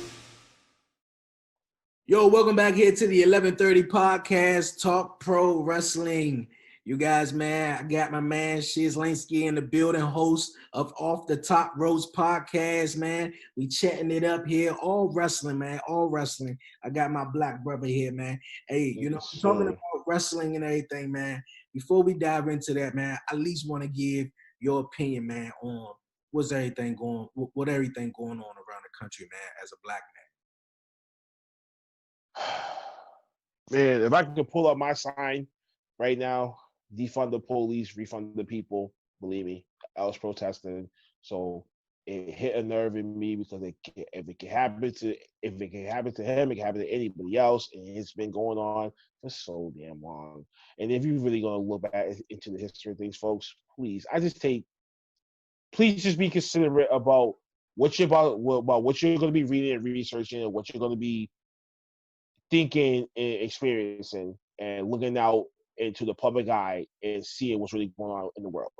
Yo, welcome back here to the 1130 podcast, Talk Pro Wrestling. You guys, man, I got my man Shiz Lansky in the building, host of Off the Top Ropes podcast, man. We chatting it up here, all wrestling, man, all wrestling. I got my black brother here, man. Hey, you know, talking about wrestling and everything, man. Before we dive into that, man, I at least want to give your opinion, man, on what everything going on around the country, man, as a black man, if I could pull up my sign right now, defund the police, refund the people, believe me, I was protesting. So it hit a nerve in me because if it can happen to him, it can happen to anybody else, and it's been going on for so damn long. And if you're really gonna look back into the history of things, folks, please just be considerate about what you're going to be reading and researching, and what you're going to be thinking and experiencing, and looking out into the public eye and seeing what's really going on in the world.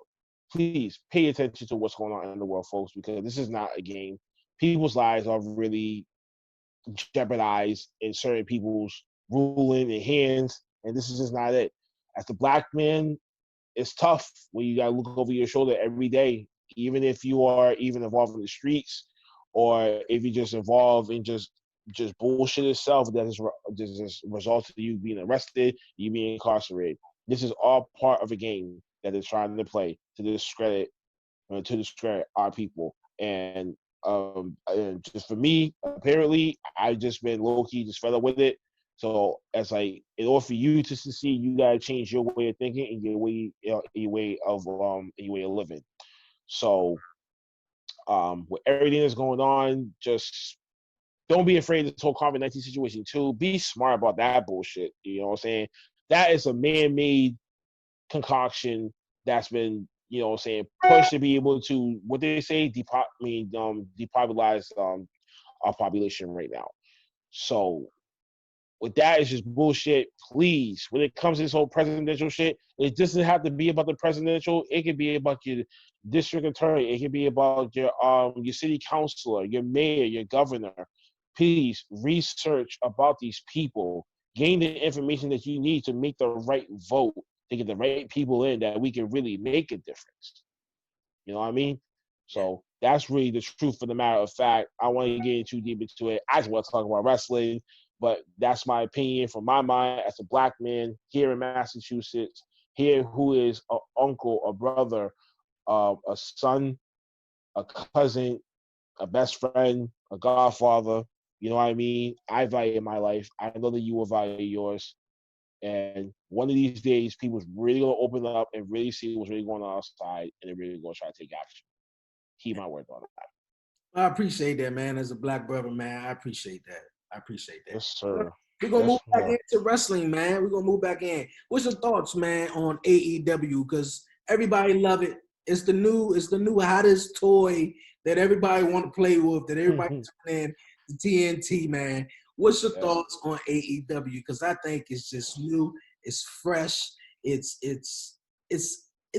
Please pay attention to what's going on in the world, folks, because this is not a game. People's lives are really jeopardized in certain people's ruling and hands, and this is just not it. As a black man, it's tough when you gotta look over your shoulder every day, even if you are even involved in the streets, or if you just involved in just bullshit itself that is results of you being arrested, you being incarcerated. This is all part of a game that they're trying to play to discredit our people. And just for me, apparently, I've just been low key just fed up with it. So as like, in order for you to succeed, you gotta change your way of thinking and your way of living. So with everything that's going on, just don't be afraid of this whole COVID-19 situation too. Be smart about that bullshit. You know what I'm saying? That is a man-made concoction that's been, you know what I'm saying, pushed to be able to, what they say, depopularize our population right now. So with that, it's just bullshit. Please, when it comes to this whole presidential shit, it doesn't have to be about the presidential. It could be about your district attorney. It could be about your city councilor, your mayor, your governor. Please research about these people. Gain the information that you need to make the right vote, to get the right people in that we can really make a difference. You know what I mean? So that's really the truth of the matter of fact. I want to get too deep into it. I just want to talk about wrestling, but that's my opinion from my mind as a black man here in Massachusetts, here who is an uncle, a brother, a son, a cousin, a best friend, a godfather. You know what I mean? I value my life. I know that you will value yours. And one of these days, people's really gonna open up and really see what's really going on outside, and they're really gonna try to take action. Keep my word on that. I appreciate that, man. As a black brother, man, I appreciate that. Yes, sir. We're gonna move back into wrestling, man. We're gonna move back in. What's your thoughts, man, on AEW? Because everybody love it. It's the new hottest toy that everybody want to play with, that everybody turn in the TNT, man. What's your thoughts on AEW? Because I think it's just new, it's fresh, it's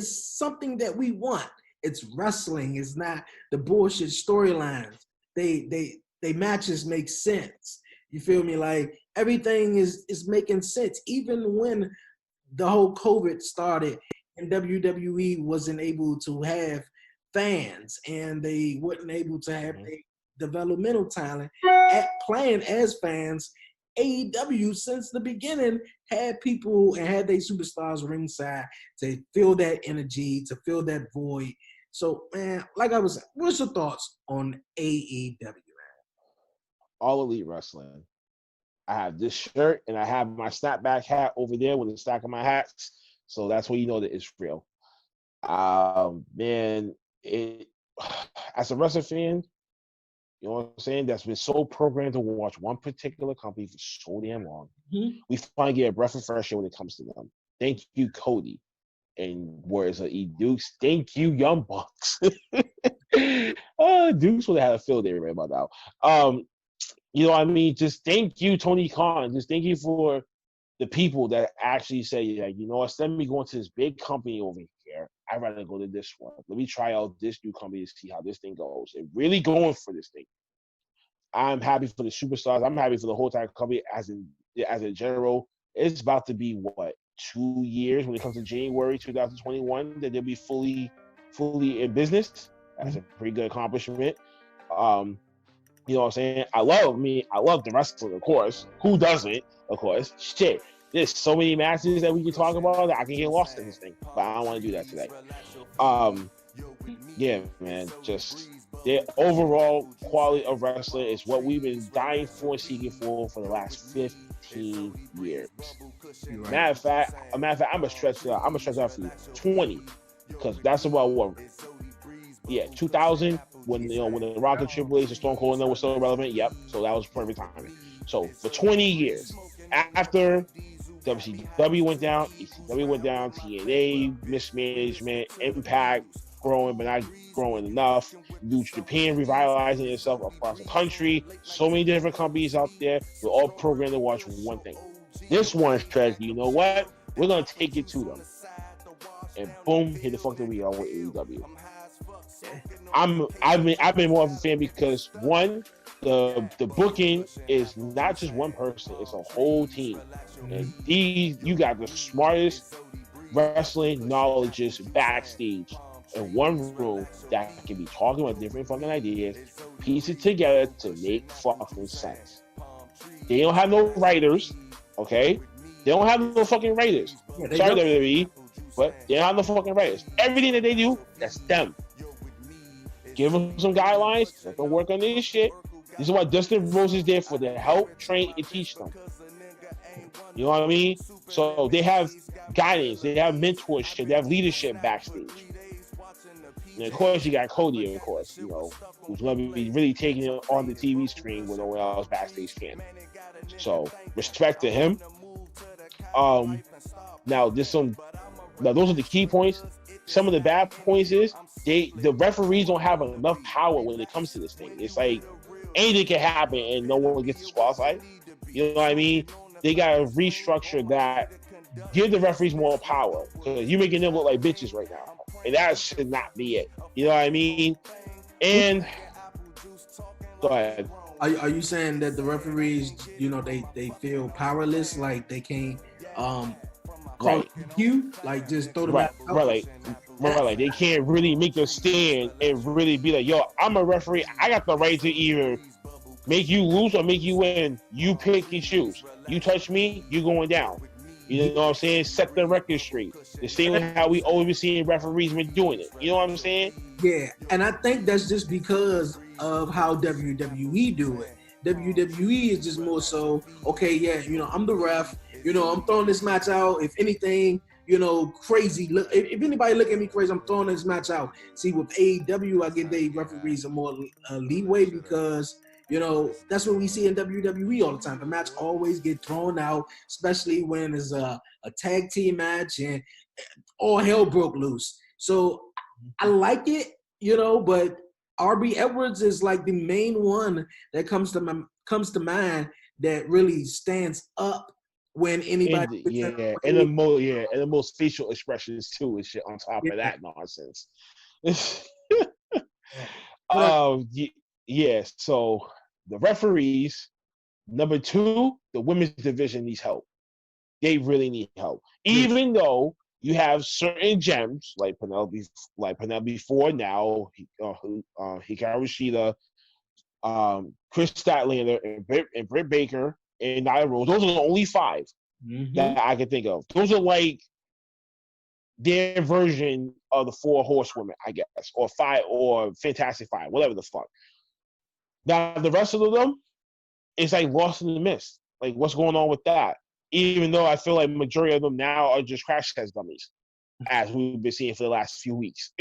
something that we want. It's wrestling. It's not the bullshit storylines. They matches make sense. You feel me? Like everything is making sense. Even when the whole COVID started and WWE wasn't able to have fans and they weren't able to have their developmental talent playing as fans, AEW since the beginning had people and had their superstars ringside to feel that energy, to fill that void. So, man, like I was saying, what's your thoughts on AEW, man? All Elite Wrestling. I have this shirt and I have my snapback hat over there with a stack of my hats. So that's when you know that it's real. Man, as a wrestling fan, you know what I'm saying, that's been so programmed to watch one particular company for so damn long. We finally get a breath of fresh air when it comes to them. Thank you, Cody. And whereas Dukes, thank you, Young Bucks. Dukes would have had a field day right about now. You know what I mean? Just thank you, Tony Khan. Just thank you for the people that actually say, yeah, you know what, instead of me going to this big company over here, I'd rather go to this one. Let me try out this new company to see how this thing goes. And really going for this thing. I'm happy for the superstars. I'm happy for the whole entire company as a general. It's about to be, 2 years when it comes to January 2021 that they'll be fully in business. That's a pretty good accomplishment. You know what I'm saying? I love the wrestling, of course. Who doesn't? Of course. Shit. There's so many matches that we can talk about that I can get lost in this thing. But I don't want to do that today. Yeah, man. Just their overall quality of wrestling is what we've been dying for and seeking for the last 15 years. Right. Matter of fact, I'm gonna stretch it out for you. 20. Because that's about what? Yeah, 2000. When the Rock and Triple H and Stone Cold and them was still relevant, yep. So that was perfect timing. So for 20 years, after WCW went down, ECW went down, TNA, mismanagement, Impact growing but not growing enough, New Japan revitalizing itself across the country, so many different companies out there, we're all programmed to watch one thing. This one strategy, you know what? We're gonna take it to them. And boom, hit the fuck that we are with AEW. I've been more of a fan because one, the booking is not just one person, it's a whole team. And you got the smartest wrestling knowledges backstage in one room that can be talking about different fucking ideas, piece it together to make fucking sense. They don't have no writers, okay? They don't have no fucking writers. Sorry, WWE, but they don't have no fucking writers. Everything that they do, that's them. Give them some guidelines, let them work on this shit. This is why Dustin Rose is there for, to help, train, and teach them. You know what I mean? So they have guidance, they have mentorship, they have leadership backstage. And of course, you got Cody, of course, who's going to be really taking it on the TV screen when no one else backstage can. So respect to him. Now those are the key points. Some of the bad points is the referees don't have enough power when it comes to this thing. It's like anything can happen and no one gets disqualified. You know what I mean? They gotta restructure that. Give the referees more power because you're making them look like bitches right now, and that should not be it. You know what I mean? And go ahead. Are you saying that the referees, they feel powerless, like they can't call you, like just throw them out? Right, like they can't really make a stand and really be like, yo, I'm a referee. I got the right to either make you lose or make you win. You pick and choose. You touch me, you going down. You know what I'm saying? Set the record straight. The same way how we always been seeing referees been doing it. You know what I'm saying? Yeah, and I think that's just because of how WWE do it. WWE is just more so, okay, yeah, I'm the ref. I'm throwing this match out. If anything, crazy. Look, if anybody look at me crazy, I'm throwing this match out. See, with AEW, I give the referees a more leeway because that's what we see in WWE all the time. The match always get thrown out, especially when it's a tag team match and all hell broke loose. So I like it, but RB Edwards is like the main one that comes to mind that really stands up when anybody. And the most facial expressions too and shit on top of that nonsense. So the referees, number two, the women's division needs help. They really need help. Even though you have certain gems like Penelope Ford now, Hikaru Shida, Chris Statlander, and Britt Baker, and Nyla Rose. Those are the only five that I can think of. Those are like their version of the four horsewomen, I guess, or five, or Fantastic Five, whatever the fuck. Now, the rest of them, it's like lost in the mist. Like, what's going on with that? Even though I feel like majority of them now are just crash test dummies, as we've been seeing for the last few weeks.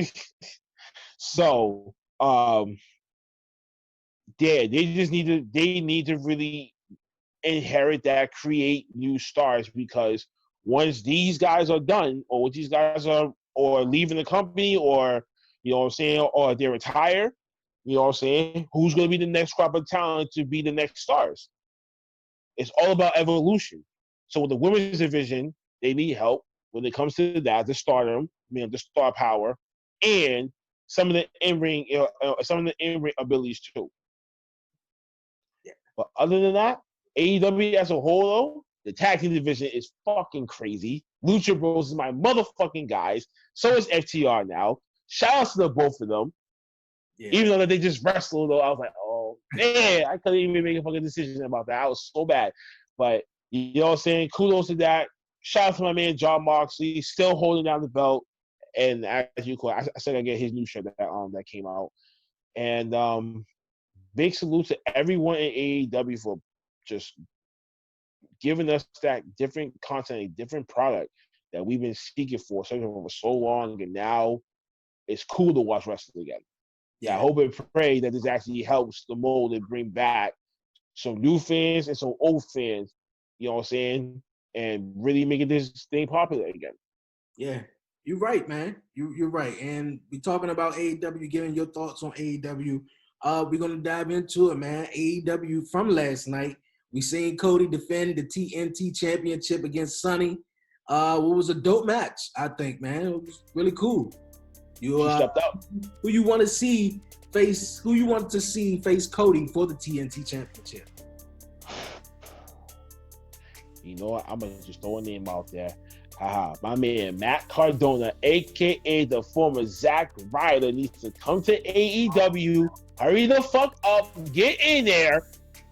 So, they need to really inherit that, create new stars, because once these guys are done, or these guys are or leaving the company, or or they retire, who's going to be the next crop of talent to be the next stars? It's all about evolution. So with the women's division, they need help when it comes to that, the stardom, the star power, and some of the in-ring abilities too. Yeah. But other than that, AEW as a whole, though, the tag team division is fucking crazy. Lucha Bros is my motherfucking guys. So is FTR now. Shout out to the both of them. Yeah. Even though they just wrestled, though, I was like, oh, man, I couldn't even make a fucking decision about that. I was so bad. But, you know what I'm saying? Kudos to that. Shout out to my man, Jon Moxley, still holding down the belt. And as you call it, I said I get his new shirt that came out. And big salute to everyone in AEW for just giving us that different content, a different product that we've been seeking for so long. And now it's cool to watch wrestling again. Yeah, I hope and pray that this actually helps the mold and bring back some new fans and some old fans, you know what I'm saying, and really making this thing popular again. Yeah, you're right, man. You're right. And we're talking about AEW, giving your thoughts on AEW. We're going to dive into it, man. AEW from last night. We seen Cody defend the TNT Championship against Sonny. It was a dope match, I think, man. It was really cool. You stepped up. Who you want to see face Cody for the TNT Championship? You know what? I'm gonna just throw a name out there. My man Matt Cardona, aka the former Zack Ryder, needs to come to AEW. Hurry the fuck up, get in there,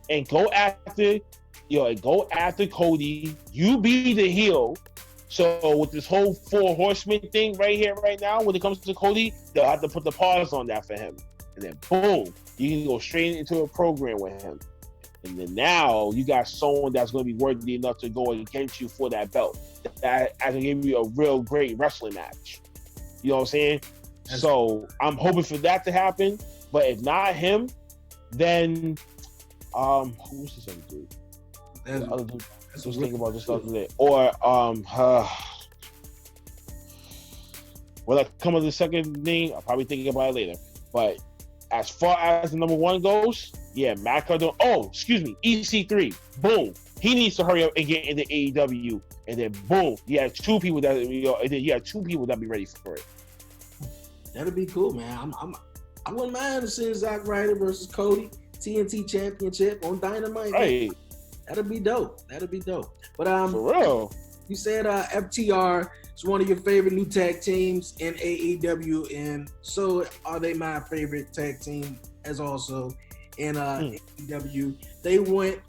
and go after Cody. You be the heel. So with this whole four horsemen thing right here, right now, when it comes to Cody, they'll have to put the pause on that for him. And then boom, you can go straight into a program with him. then now you got someone that's going to be worthy enough to go against you for that belt. That can give you a real great wrestling match. You know what I'm saying? So I'm hoping for that to happen. But if not him, then who's this other dude? The other dude. I was thinking about this other day. Or when I come up with the second name, I'll probably think about it later. But as far as the number one goes, yeah, Matt Cardona. Oh, excuse me, EC3. Boom. He needs to hurry up and get into AEW, and then boom, you have two people that and then you have two people that be ready for it. That'd be cool, man. I wouldn't mind seeing Zack Ryder versus Cody TNT Championship on Dynamite. Right. That'd be dope. But for real. You said FTR is one of your favorite new tag teams in AEW, and so are they my favorite tag team as also in AEW. They went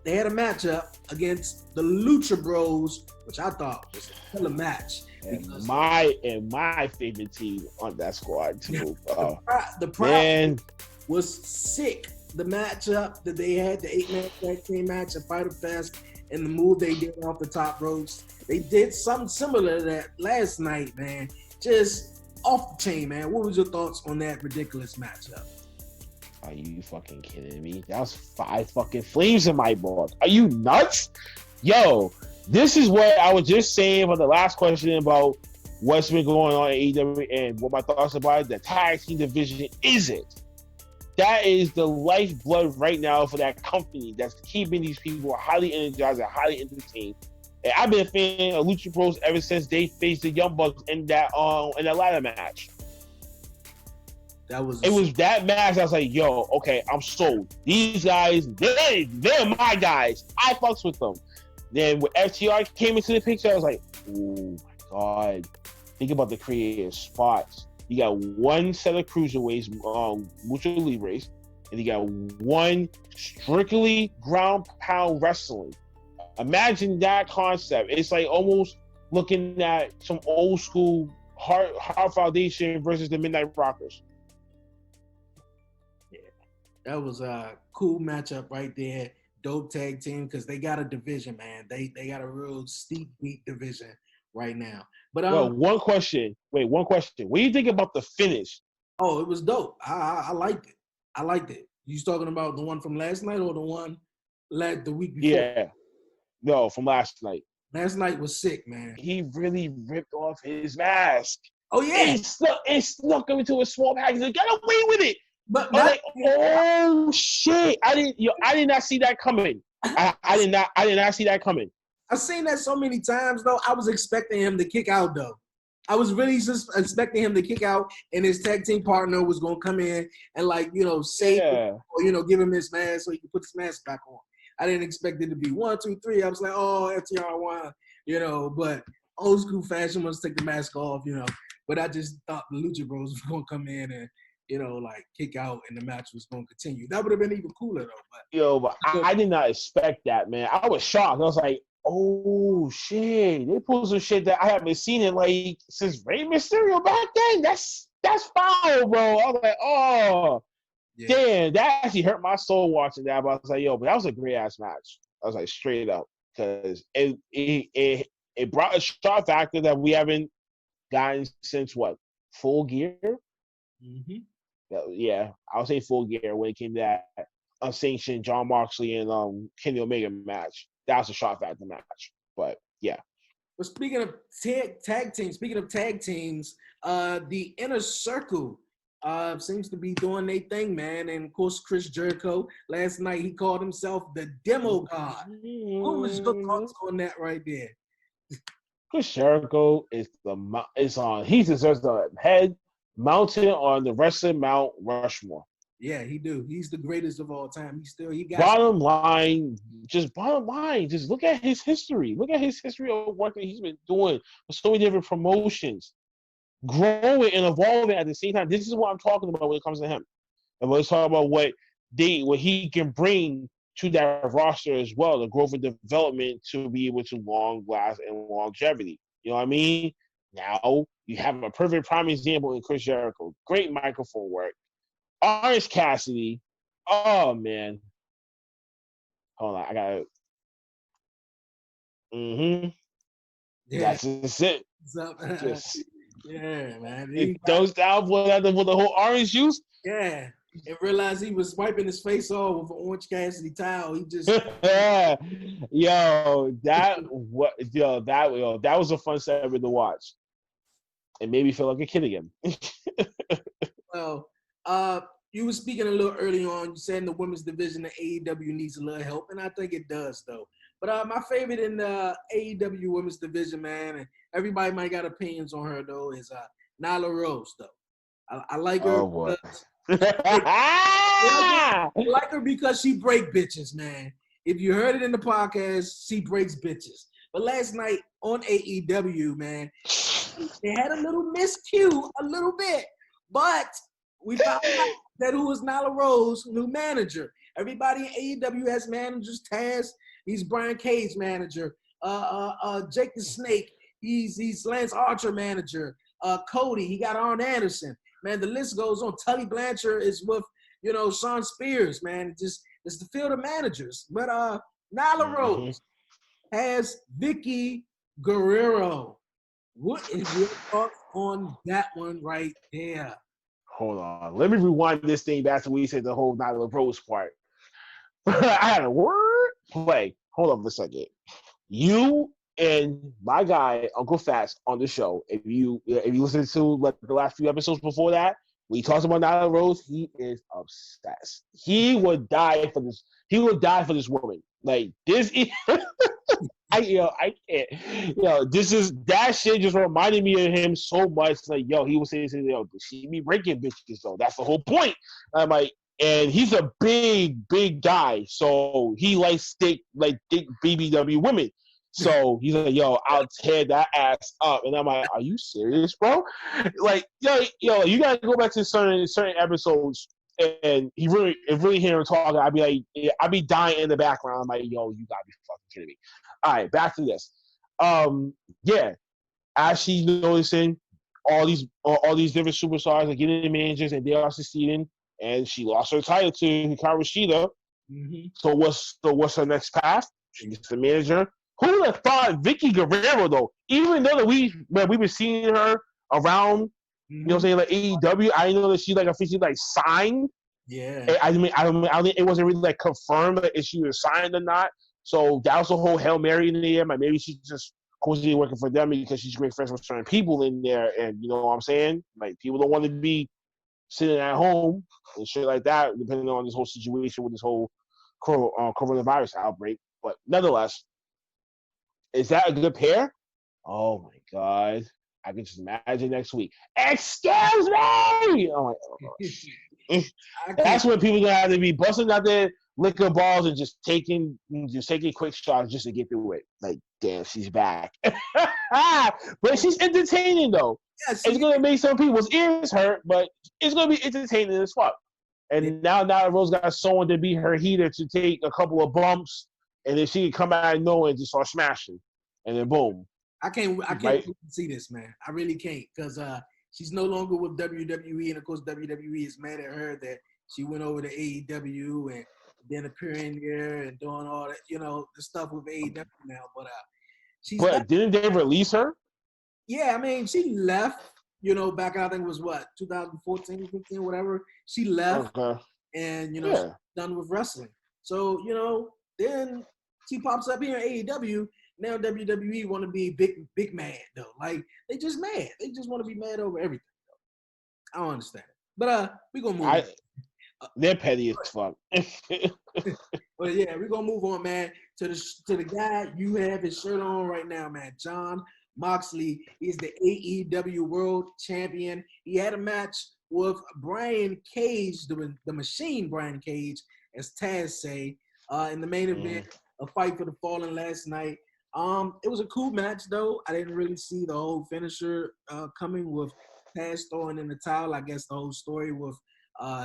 they had a matchup against the Lucha Bros, which I thought was a hell of a match. And my favorite team on that squad too. The crowd was sick. The matchup that they had, the 8-man tag team match at Fyter Fest, and the move they did off the top ropes. They did something similar to that last night, man. Just off the chain, man. What was your thoughts on that ridiculous matchup? Are you fucking kidding me? That was 5 fucking flames in my book. Are you nuts? Yo, this is what I was just saying for the last question about what's been going on in AEW and what my thoughts about it. The tag team division is it. That is the lifeblood right now for that company that's keeping these people highly energized and highly entertained. And I've been a fan of Lucha Bros ever since they faced the Young Bucks in that ladder match. It was that match. I was like, yo, okay, I'm sold. These guys, they're my guys. I fucks with them. Then when FTR came into the picture, I was like, oh my God. Think about the creative spots. You got one set of cruiserweights, Lucha Libres, and you got one strictly ground pound wrestling. Imagine that concept. It's like almost looking at some old school Hard Foundation versus the Midnight Rockers. Yeah, that was a cool matchup right there. Dope tag team because they got a division, man. They got a real steep beat division right now. But one question. What do you think about the finish? Oh, it was dope. I liked it. You talking about the one from last night or the one the week before? Yeah. No, from last night. Last night was sick, man. He really ripped off his mask. Oh yeah. It snuck him into a small package. Like, get away with it. But oh shit! I did not see that coming. I did not see that coming. I've seen that so many times though. I was expecting him to kick out though. I was really just expecting him to kick out, and his tag team partner was gonna come in and save him, or give him his mask so he could put his mask back on. I didn't expect it to be 1, 2, 3. I was like, oh, FTR won, but old school fashion was take the mask off, But I just thought the Lucha Bros were gonna come in and kick out, and the match was going to continue. That would have been even cooler, though. But I did not expect that, man. I was shocked. I was like, oh, shit. They pulled some shit that I haven't seen in, since Rey Mysterio back then. That's foul, bro. I was like, oh, damn. That actually hurt my soul watching that. But I was like, yo, but that was a great-ass match. I was like, straight up. Because it brought a shock factor that we haven't gotten since, what, Full Gear? Mm-hmm. Yeah, I would say Full Gear when it came to that unsanctioned John Moxley and Kenny Omega match. That was a shot factor match. But yeah. But speaking of tag teams, the Inner Circle seems to be doing their thing, man. And of course, Chris Jericho last night he called himself the Demo God. What was your thoughts on that right there? Chris Jericho he deserves the head mounted on the wrestling Mount Rushmore. Yeah, he do. He's the greatest of all time. Bottom line, just look at his history. Look at his history of work that he's been doing with so many different promotions. Growing and evolving at the same time. This is what I'm talking about when it comes to him. And let's talk about what he can bring to that roster as well, the growth and development to be able to long last and longevity. You know what I mean? Now you have a perfect prime example in Chris Jericho. Great microphone work. Orange Cassidy. Oh man. Hold on, I got. Mm-hmm. Yeah. That's just it. What's up? Just Yeah, man. it goes down with the whole orange juice. Yeah. And realized he was wiping his face off with an Orange Cassidy towel. He just that was a fun segment to watch. It made me feel like a kid again. well, you were speaking a little early on. You said in the women's division the AEW needs a little help, and I think it does though. But my favorite in the AEW women's division, man, and everybody might got opinions on her though, is Nyla Rose though. I like her. Oh boy. I like her because she break bitches, man. If you heard it in the podcast, she breaks bitches. But last night on AEW, man, they had a little miscue, a little bit. But we found out that who was Nyla Rose, new manager. Everybody in AEW has managers. Taz, he's Brian Cage's manager. Jake the Snake, he's Lance Archer manager. Cody, he got Arn Anderson. Man, the list goes on. Tully Blanchard is with, Sean Spears, man. It's the field of managers. But Nyla Rose has Vicky Guerrero. What is your thoughts on that one right there? Hold on. Let me rewind this thing back to when you said the whole Nyla Rose part. I had a word play. Hold on for a second. You and my guy, Uncle Fats, on the show, if you listen to the last few episodes before that, we talked about Nyla Rose, he is obsessed. He would die for this. He would die for this woman. Like this I can't. That shit just reminded me of him so much. Like, he was saying, she be breaking bitches though. That's the whole point. I'm like, and he's a big guy, so he likes thick BBW women. So he's like, I'll tear that ass up. And I'm like, are you serious, bro? Like, you gotta go back to certain episodes and really hear him talking. I'd be dying in the background. I'm like, you gotta be fucking kidding me. All right, back to this. As she's noticing all these different superstars are getting managers and they are succeeding, and she lost her title to Hikaru Shida. Mm-hmm. So what's her next path? She gets the manager. Who would have thought Vicky Guerrero though? Even though we were seeing her around, like AEW, I know that she officially signed. Yeah. I mean, it wasn't really confirmed if she was signed or not. So that was a whole Hail Mary in the air. Maybe she's just cozy working for them because she's great friends with certain people in there, and you know what I'm saying? Like people don't want to be sitting at home and shit like that, depending on this whole situation with this whole coronavirus outbreak. But nonetheless, is that a good pair? Oh my god. I can just imagine next week. Excuse me! I'm like, oh. That's when people gonna have to be busting out their liquor balls and just taking quick shots just to get through it. Like, damn, she's back. But she's entertaining though. Yeah, it's gonna make some people's ears hurt, but it's gonna be entertaining as fuck. And now Rose got someone to be her heater to take a couple of bumps, and then she can come out of nowhere and just start smashing, and then boom. I can't see this, man. I really can't, because she's no longer with WWE, and of course WWE is mad at her that she went over to AEW and then appearing there and doing all that, the stuff with AEW now. But didn't they release her? Yeah, I mean, she left. Back I think it was 2014, 15, whatever. She left, and she's done with wrestling. So then she pops up here in AEW. Now WWE want to be big mad though. Like they just mad. They just want to be mad over everything. Though. I don't understand it. But we gonna move. They're petty as fuck. But yeah, we're gonna move on, man, to the guy you have his shirt on right now, man. Jon Moxley is the AEW World Champion. He had a match with Brian Cage, the Machine Brian Cage, as Taz say, in the main event, a fight for the fallen last night. It was a cool match though. I didn't really see the whole finisher coming with Taz throwing in the towel. I guess the whole story with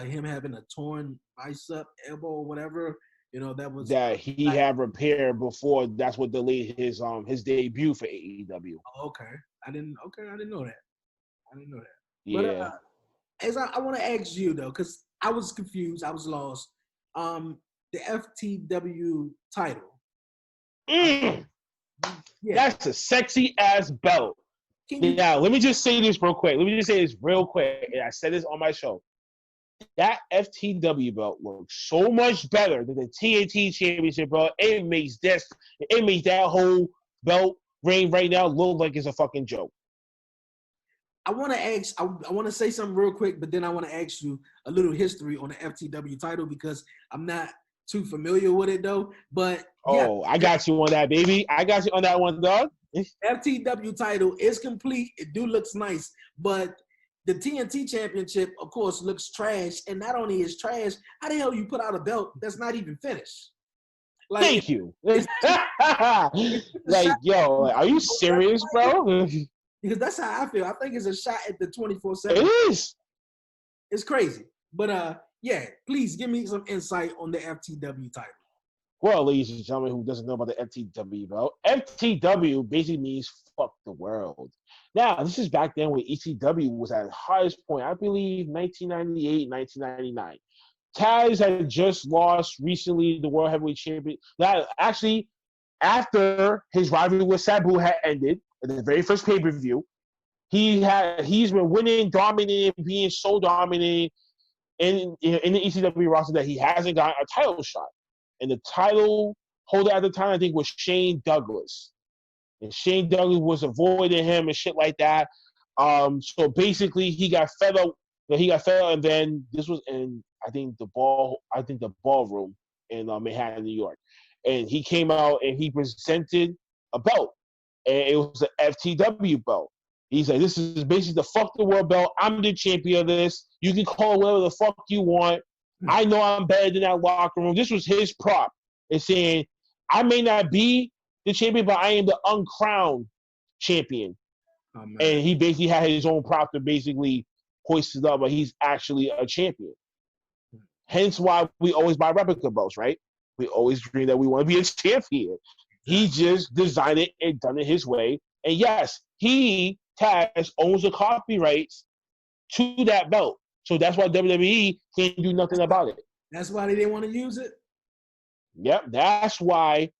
him having a torn bicep, elbow, or whatever. That was that he had repaired before. That's what delayed his debut for AEW. Okay, I didn't know that. Yeah. But as I want to ask you though, because I was confused, I was lost. the FTW title. Yeah. That's a sexy ass belt. Now, let me just say this real quick. And I said this on my show. That FTW belt looks so much better than the TNT Championship belt. It makes that whole belt reign right now look like it's a fucking joke. I want to say something real quick, but then I want to ask you a little history on the FTW title because I'm not too familiar with it though. But I got you on that, baby. I got you on that one, dog. FTW title is complete. It looks nice, but the TNT Championship, of course, looks trash. And not only is trash, how the hell you put out a belt that's not even finished? Like, thank you. Like, yo, are you serious, bro? Because that's how I feel. I think it's a shot at the 24/7. It is. It's crazy. But yeah, please give me some insight on the FTW title. Well, ladies and gentlemen who doesn't know about the FTW belt, FTW basically means fuck the world. Now, this is back then when ECW was at its highest point, I believe 1998, 1999. Taz had just lost recently the World Heavyweight Champion. Now, actually, after his rivalry with Sabu had ended, at the very first pay-per-view, he's been winning, dominating, being so dominant in the ECW roster that he hasn't gotten a title shot. And the title holder at the time, I think, was Shane Douglas. And Shane Douglas was avoiding him and shit like that. So basically, he got fed up. And then this was in, I think, the ballroom in Manhattan, New York. And he came out and he presented a belt. And it was the FTW belt. He's like, this is basically the fuck the world belt. I'm the champion of this. You can call it whatever the fuck you want. I know I'm better than that locker room. This was his prop. It's saying, I may not be the champion, but I am the uncrowned champion. Oh, and he basically had his own prop to basically hoist it up, but he's actually a champion. Hence why we always buy replica belts, right? We always dream that we want to be a champion. He just designed it and done it his way. And yes, Taz, owns the copyrights to that belt. So that's why WWE can't do nothing about it. That's why they didn't want to use it? Yep, that's why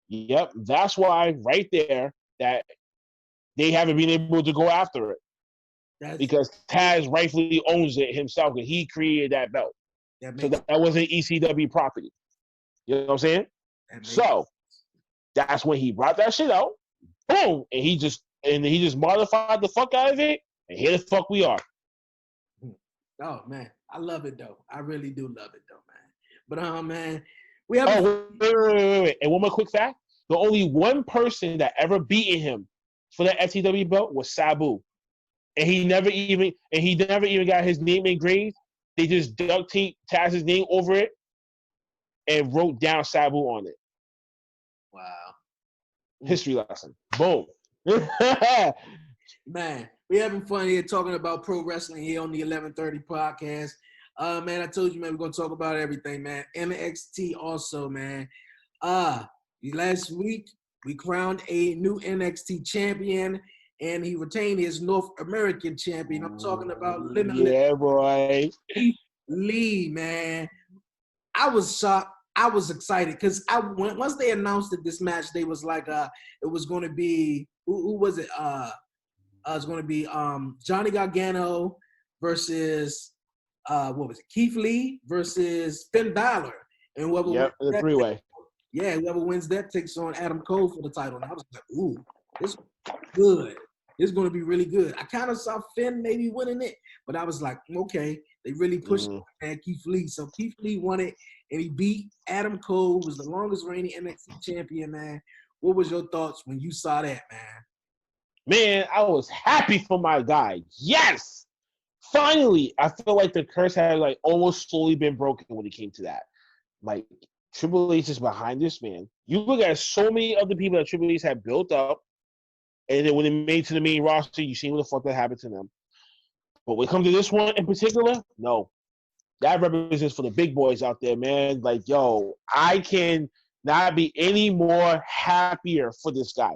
right there that they haven't been able to go after it. Because Taz rightfully owns it himself and he created that belt. So that wasn't ECW property. You know what I'm saying? So that's when he brought that shit out. Boom! And he just modified the fuck out of it. And here the fuck we are. Oh man, I love it though. I really do love it though, man. But man, we have. Wait. And one more quick fact: the only one person that ever beaten him for that FTW belt was Sabu, and he never even got his name engraved. They just duct taped Taz's name over it and wrote down Sabu on it. Wow. History lesson. Boom. Man, we're having fun here talking about pro wrestling here on the 1130 podcast. Man, I told you, man, we're going to talk about everything, man. NXT also, man. Last week, we crowned a new NXT champion, and he retained his North American champion. I'm talking about Limitless. Yeah, boy. Keith Lee, man. I was shocked. I was excited because once they announced that this match, they was like, it was going to be, who was it? It's going to be Johnny Gargano versus Keith Lee versus Finn Balor, and whoever the three-way. Whoever wins that takes on Adam Cole for the title. And I was like, ooh, this is good. This is going to be really good. I kind of saw Finn maybe winning it, but I was like, okay, they really pushed Keith Lee. So Keith Lee won it, and he beat Adam Cole, who was the longest reigning NXT champion, man. What was your thoughts when you saw that, man? Man, I was happy for my guy. Yes! Finally, I feel like the curse had like almost slowly been broken when it came to that. Like, Triple H is behind this, man. You look at so many other people that Triple H had built up, and then when they made to the main roster, you see what the fuck that happened to them. But when it comes to this one in particular, no. That represents for the big boys out there, man. Like, yo, I can not be any more happier for this guy.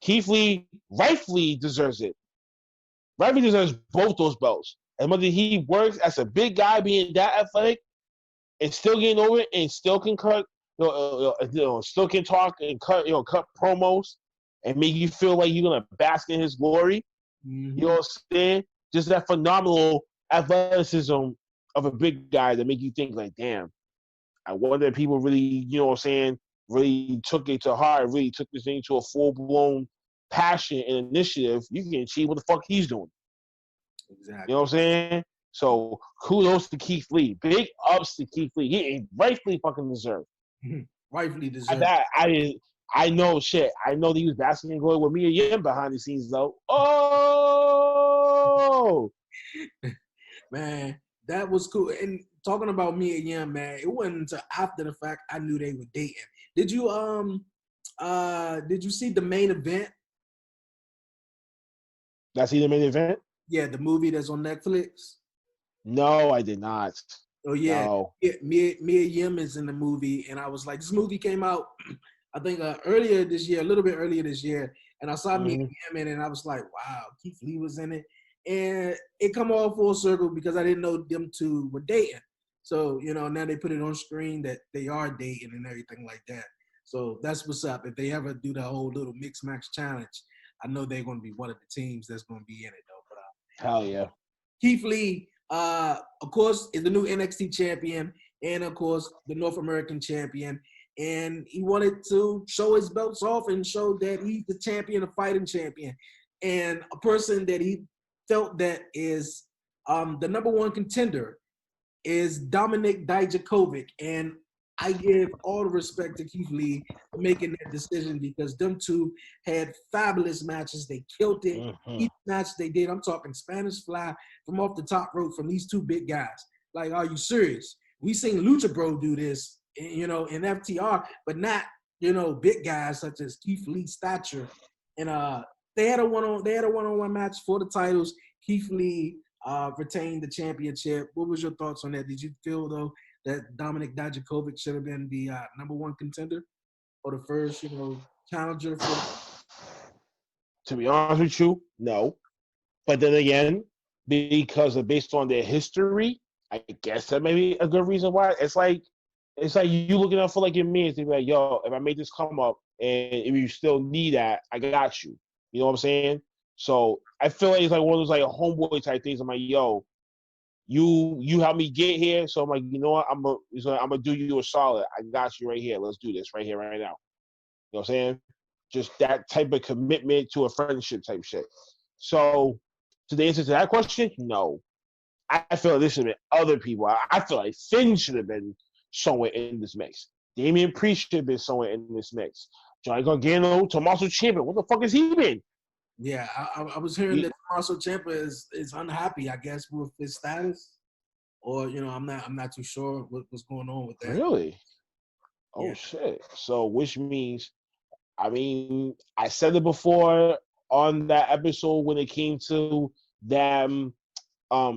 Keith Lee rightfully deserves it. Rightfully deserves both those belts. And whether he works as a big guy being that athletic, and still getting over it and still can cut, still can talk and cut promos and make you feel like you're gonna bask in his glory. Mm-hmm. You know what I'm saying? Just that phenomenal athleticism of a big guy that make you think like, damn, I wonder if people really, you know what I'm saying, really took it to heart, really took this thing to a full-blown passion and initiative. You can achieve what the fuck he's doing. Exactly. You know what I'm saying? So kudos to Keith Lee. Big ups to Keith Lee. He rightfully fucking deserved. Rightfully deserved. I know shit. I know that he was basking in glory with Mia Yim behind the scenes though. Oh Man, that was cool. And talking about Mia Yim, man, it wasn't until after the fact I knew they were dating. Did you see the main event? Did I see the main event? Yeah, the movie that's on Netflix. No, I did not. Oh yeah, no. Mia Yim is in the movie, and I was like, this movie came out, I think earlier this year, a little bit earlier this year, and I saw Mia Yim in it, and I was like, wow, Keith Lee was in it, and it come all full circle because I didn't know them two were dating. So now they put it on screen that they are dating and everything like that. So that's what's up. If they ever do the whole little mix match challenge, I know they're going to be one of the teams that's going to be in it though. But hell yeah, Keith Lee. Of course, is the new NXT champion and, of course, the North American champion. And he wanted to show his belts off and show that he's the champion, a fighting champion. And a person that he felt that is the number one contender is Dominik Dijakovic. And I give all the respect to Keith Lee for making that decision because them two had fabulous matches. They killed it. Mm-hmm. Each match they did, I'm talking Spanish Fly from off the top rope from these two big guys. Like, are you serious? We seen Lucha Bro do this, in FTR, but not, big guys such as Keith Lee stature. And they had a one-on-one match for the titles. Keith Lee retained the championship. What was your thoughts on that? Did you feel though that Dominik Dijakovic should have been the number one contender or the first, challenger for? To be honest with you, no. But then again, based on their history, I guess that may be a good reason why. It's like you looking up for like your mans to be like, yo, if I make this come up and if you still need that, I got you. You know what I'm saying? So I feel like it's like one of those like homeboy type things. I'm like, yo, you help me get here. So I'm like, you know what? I'm gonna do you a solid. I got you right here. Let's do this right here, right now. You know what I'm saying? Just that type of commitment to a friendship type shit. So to the answer to that question, no. I feel like this should have been other people. I feel like Finn should have been somewhere in this mix. Damian Priest should have been somewhere in this mix. Johnny Gargano, Tommaso Ciampa. What the fuck has he been? Yeah, I was hearing that Tommaso Ciampa is unhappy, I guess, with his status. Or, I'm not too sure what's going on with that. Really? Oh, yeah. Shit. So, which means, I said it before on that episode when it came to them,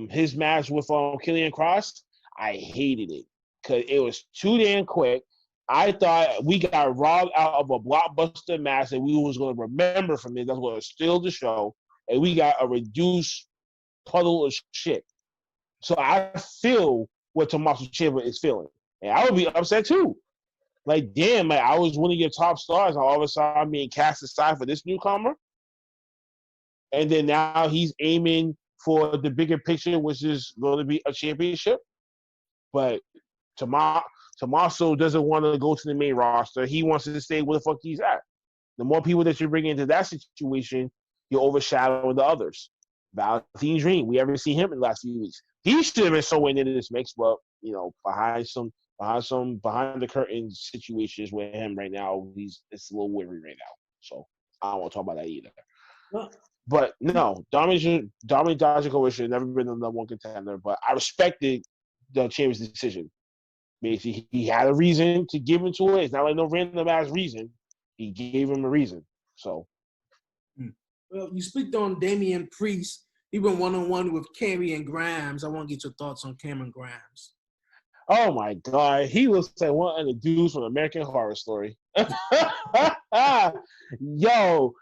his match with Killian Cross. I hated it because it was too damn quick. I thought we got robbed out of a blockbuster match that we was going to remember from it. That's going to steal the show. And we got a reduced puddle of shit. So I feel what Tommaso Ciampa is feeling. And I would be upset too. Like, damn, like, I was one of your top stars. And all of a sudden I'm being cast aside for this newcomer. And then now he's aiming for the bigger picture, which is going to be a championship. But Tommaso doesn't want to go to the main roster. He wants to stay where the fuck he's at. The more people that you bring into that situation, you're overshadowing the others. Velveteen Dream, we haven't seen him in the last few weeks. He should have been somewhere into this mix, but behind the curtain situations with him right now, it's a little weary right now. So I don't want to talk about that either. Well, but no, Dominik Dijakovic should have never been the number one contender. But I respected the champion's decision. Basically, he had a reason to give him to it. It's not like no random ass reason. He gave him a reason. So, well, you speak on Damian Priest. He went one-on-one with Cameron Grimes. I want to get your thoughts on Cameron Grimes. Oh my God, he looks like one of the dudes from American Horror Story. Yo,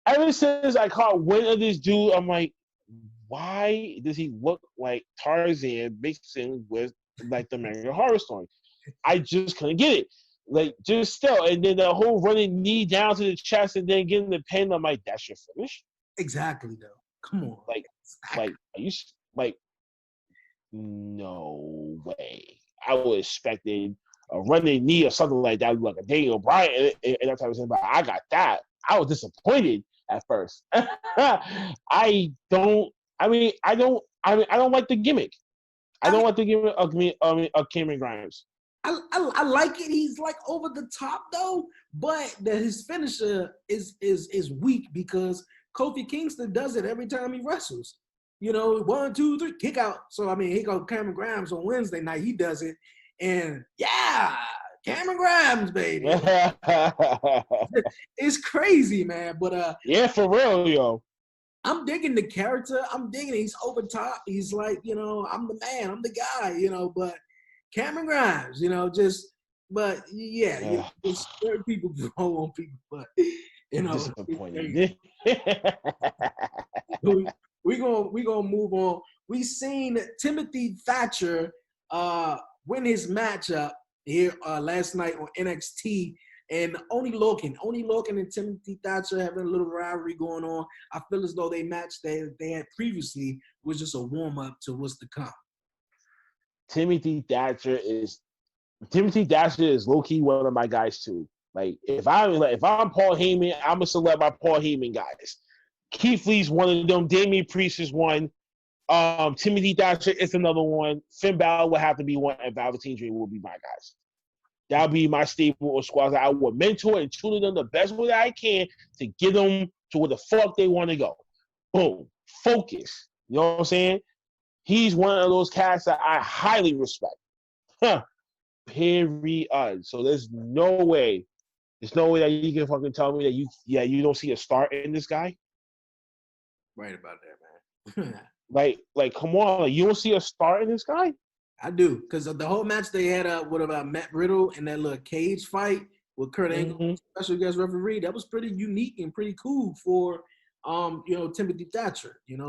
ever since I caught wind of this dude, I'm like, why does he look like Tarzan mixing with like the American Horror Story. I just couldn't get it. Like, just still. And then the whole running knee down to the chest and then getting the pin, I'm like, that's your finish? Exactly, though. Come on. Like, are you, like, no way. I would expected a running knee or something like that, like a Daniel Bryan and that type of thing. But I got that. I was disappointed at first. I don't like the gimmick. I don't like the gimmick of Cameron Grimes. I like it. He's like over the top though, but his finisher is weak because Kofi Kingston does it every time he wrestles. 1, 2, 3, kick out. So I mean, he goes Cameron Grimes on Wednesday night. He does it, and yeah, Cameron Grimes, baby. It's crazy, man. But yeah, for real, yo. I'm digging the character. I'm digging it. He's over top. He's like, I'm the man. I'm the guy. But Cameron Grimes, but yeah, it's certain people go on people, but disappointing. we gonna move on. We seen Timothy Thatcher win his matchup here last night on NXT, and Oney Lorcan and Timothy Thatcher having a little rivalry going on. I feel as though they match they had previously was just a warm up to what's to come. Timothy Thatcher is low key one of my guys too. Like if I'm Paul Heyman, I'm gonna select my Paul Heyman guys. Keith Lee's one of them. Damian Priest is one. Timothy Thatcher is another one. Finn Balor will have to be one, and Velveteen Dream will be my guys. That'll be my stable or squad. I will mentor and tutor them the best way that I can to get them to where the fuck they want to go. Boom. Focus. You know what I'm saying? He's one of those cats that I highly respect. Period. So there's no way that you can fucking tell me that you don't see a start in this guy. Right about that, man. like, come on, you don't see a start in this guy? I do, because the whole match they had with Matt Riddle and that little cage fight with Kurt Angle, special guest referee, that was pretty unique and pretty cool for Timothy Thatcher. And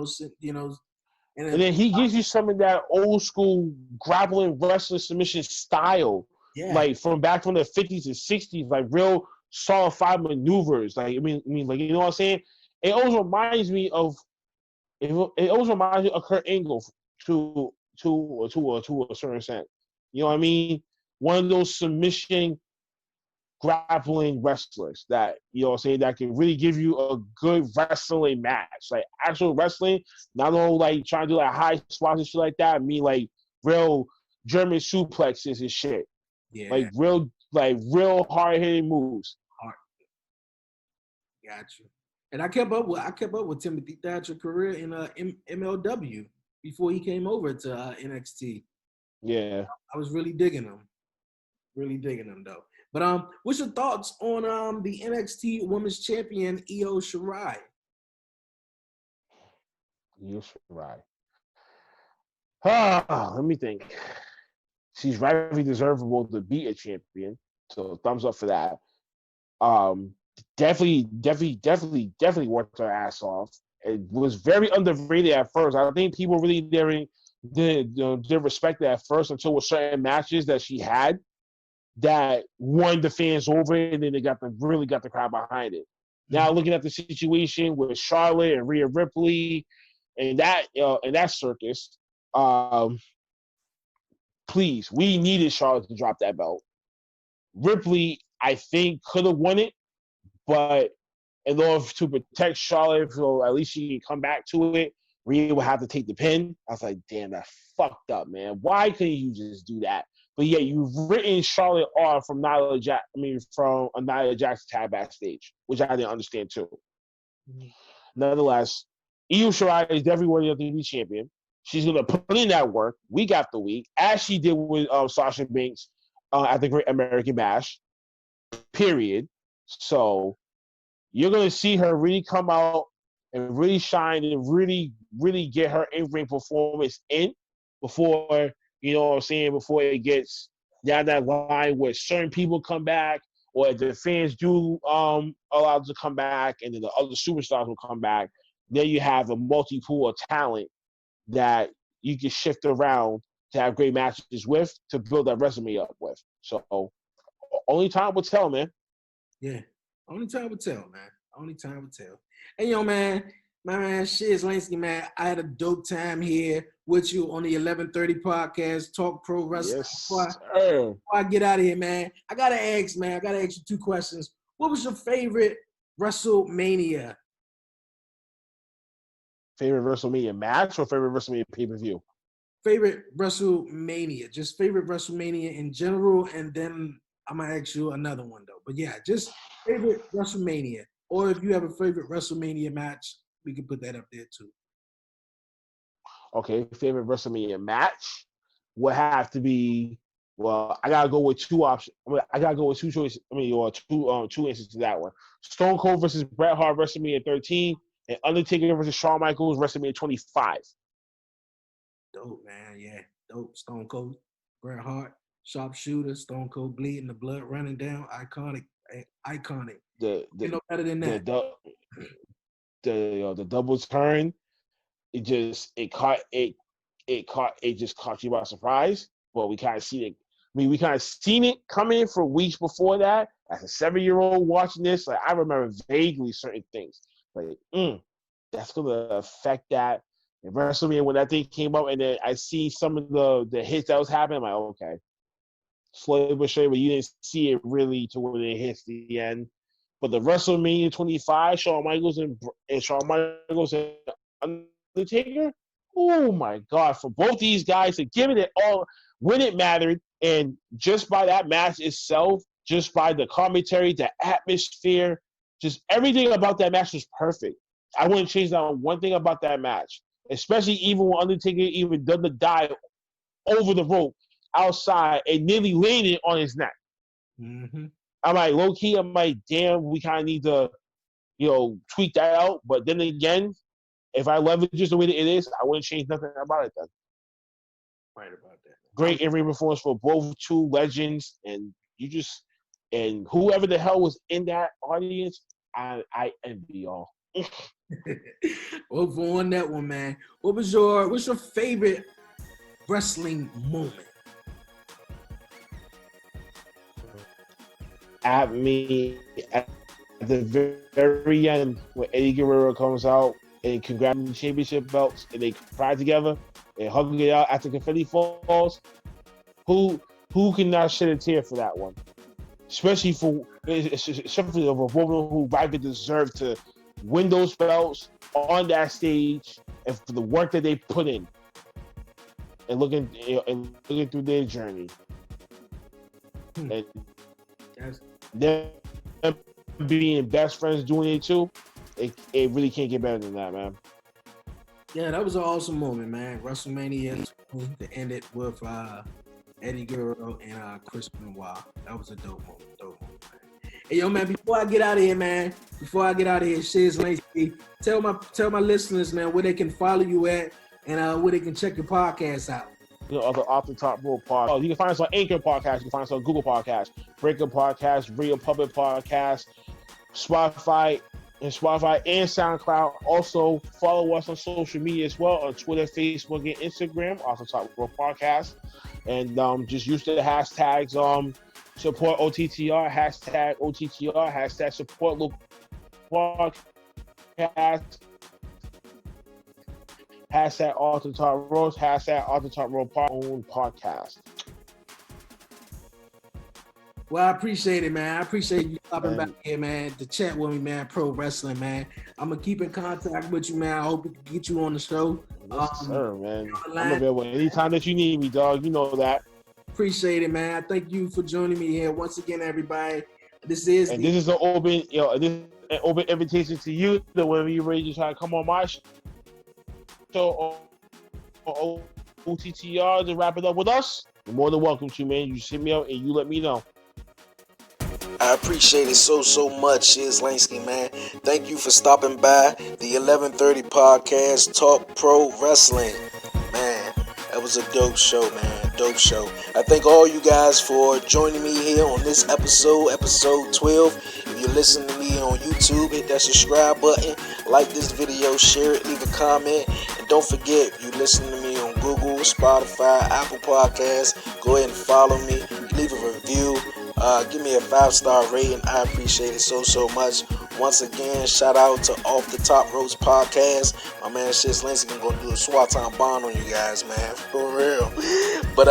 then he gives you some of that old school grappling wrestling submission style, like from the 50s and 60s, like real solidified maneuvers. Like I mean, like you know what I'm saying? It always reminds me of Kurt Angle to a certain extent. You know what I mean? One of those submission grappling wrestlers that, you know what I'm saying, that can really give you a good wrestling match. Like actual wrestling, not all like trying to do like high spots and shit like that. I mean like real German suplexes and shit. Yeah. Like real hard hitting moves. Got you. And I kept up with Timothy Thatcher's career in MLW before he came over to NXT. Yeah. I was really digging him. Really digging him though. But what's your thoughts on the NXT Women's Champion Io Shirai? Io Shirai. Let me think. She's rightfully deservable to be a champion, so thumbs up for that. Definitely worked her ass off. It was very underrated at first. I think people really didn't respect it at first until with certain matches that she had that won the fans over, and then they really got the crowd behind it. Now looking at the situation with Charlotte and Rhea Ripley and that circus, please, we needed Charlotte to drop that belt. Ripley, I think, could have won it, but in order to protect Charlotte, so at least she can come back to it, Rhea would have to take the pin. I was like, damn, that fucked up, man. Why couldn't you just do that? But yeah, you've written Charlotte off from Nia Jax's tag backstage, which I didn't understand too. Nonetheless, Io Shirai is definitely worthy of the WWE champion. She's gonna put in that work week after week, as she did with Sasha Banks at the Great American Bash. Period. So you're gonna see her really come out and really shine and really, really get her in-ring performance in before, you know what I'm saying, before it gets down that line where certain people come back, or if the fans do allow them to come back, and then the other superstars will come back. Then you have a multi-pool of talent that you can shift around to have great matches with, to build that resume up with. So only time will tell, man. Yeah, only time will tell, man. Only time will tell. Hey, yo, man, my man, Shiz Lansky, man, I had a dope time here with you on the 1130 podcast, Talk Pro Wrestling. Yes, Before sir. I get out of here, man, I gotta ask you 2 questions. What was your favorite WrestleMania? Favorite WrestleMania match or favorite WrestleMania pay-per-view? Favorite WrestleMania, just favorite WrestleMania in general, and then I'm gonna ask you another one though. But yeah, just favorite WrestleMania, or if you have a favorite WrestleMania match, we can put that up there too. Okay, favorite WrestleMania match would have to be. Well, I gotta go with 2 options. I gotta go with 2 choices. Or two answers to that one. Stone Cold versus Bret Hart, WrestleMania 13, and Undertaker versus Shawn Michaels, WrestleMania 25. Dope, man. Yeah, dope. Stone Cold, Bret Hart, sharpshooter, Stone Cold bleeding, the blood running down. Iconic. The no better than that. The double turn, it just caught you by surprise. But we kind of seen it. We kind of seen it coming for weeks before that. As a 7-year-old watching this, like I remember vaguely certain things. Like, that's gonna affect that. And WrestleMania, when that thing came up, and then I see some of the hits that was happening, I'm like, okay, slowly but surely, but you didn't see it really to when it hits the end. But the WrestleMania 25, Shawn Michaels and Undertaker, oh my God, for both these guys to give it all when it mattered, and just by that match itself, just by the commentary, the atmosphere, just everything about that match was perfect. I wouldn't change that one thing about that match, especially even when Undertaker even done the dive over the rope outside and nearly landed on his neck. Mm-hmm. I'm like, low key, damn, we kind of need to, tweak that out. But then again, if I love it just the way that it is, I wouldn't change nothing about it then. Right about that. Great in-ring performance for both 2 legends, and whoever the hell was in that audience, I envy y'all. Over on that one, man. What's your favorite wrestling moment? At the very end, when Eddie Guerrero comes out and congratulates the championship belts, and they cry together and hug it out after confetti falls. Who cannot shed a tear for that one? Especially of a woman who rightly deserved to win those belts on that stage, and for the work that they put in, and looking through their journey, and them being best friends doing it too. It really can't get better than that, man. Yeah, that was an awesome moment, man. WrestleMania to end it with Eddie Guerrero and Chris Benoit. That was a dope moment, man. Hey, yo, man, before I get out of here, Shiz Lansky, tell my listeners, man, where they can follow you at and where they can check your podcast out. Other Off the Top Rope podcast. You can find us on Anchor Podcast. You can find us on Google Podcast, Breaker Podcast, Real Public Podcast, Spotify and SoundCloud. Also, follow us on social media as well on Twitter, Facebook, and Instagram, Off the Top Rope Podcast. And just use the hashtags support OTTR, hashtag OTTR, hashtag support local podcast, hashtag Off the Top Rope, hashtag Off the Top Rope podcast. Well, I appreciate it, man. I appreciate you stopping back here, man, to chat with me, man. Pro wrestling, man. I'm gonna keep in contact with you, man. I hope we can get you on the show. Yes, sir, man. I'm available anytime that you need me, dog. You know that. Appreciate it, man. Thank you for joining me here once again, everybody. This is an open invitation to you that whenever you're ready to try to come on my show or OTTR to wrap it up with us, you're more than welcome to, man. You just hit me out and you let me know. I appreciate it so much, Shiz Lansky, man. Thank you for stopping by the 1130 podcast, Talk Pro Wrestling. Man, that was a dope show, man. Dope show. I thank all you guys for joining me here on this episode 12. If you're listening to me on YouTube, hit that subscribe button, like this video, share it, leave a comment, and don't forget, if you're listening to me on Google Google, Spotify, Apple Podcasts. Go ahead and follow me. Leave a review. Give me a 5-star rating. I appreciate it so much. Once again, shout out to Off the Top Ropes Podcast. My man Shiz Lansky gonna do a SWAT time bond on you guys, man, for real. But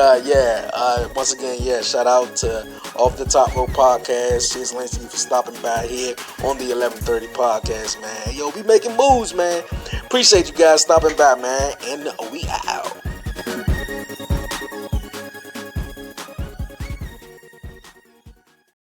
once again, shout out to Off the Top Rope Podcast. Shiz Lansky for stopping by here on the 1130 Podcast, man. Yo, we making moves, man. Appreciate you guys stopping by, man, and we out.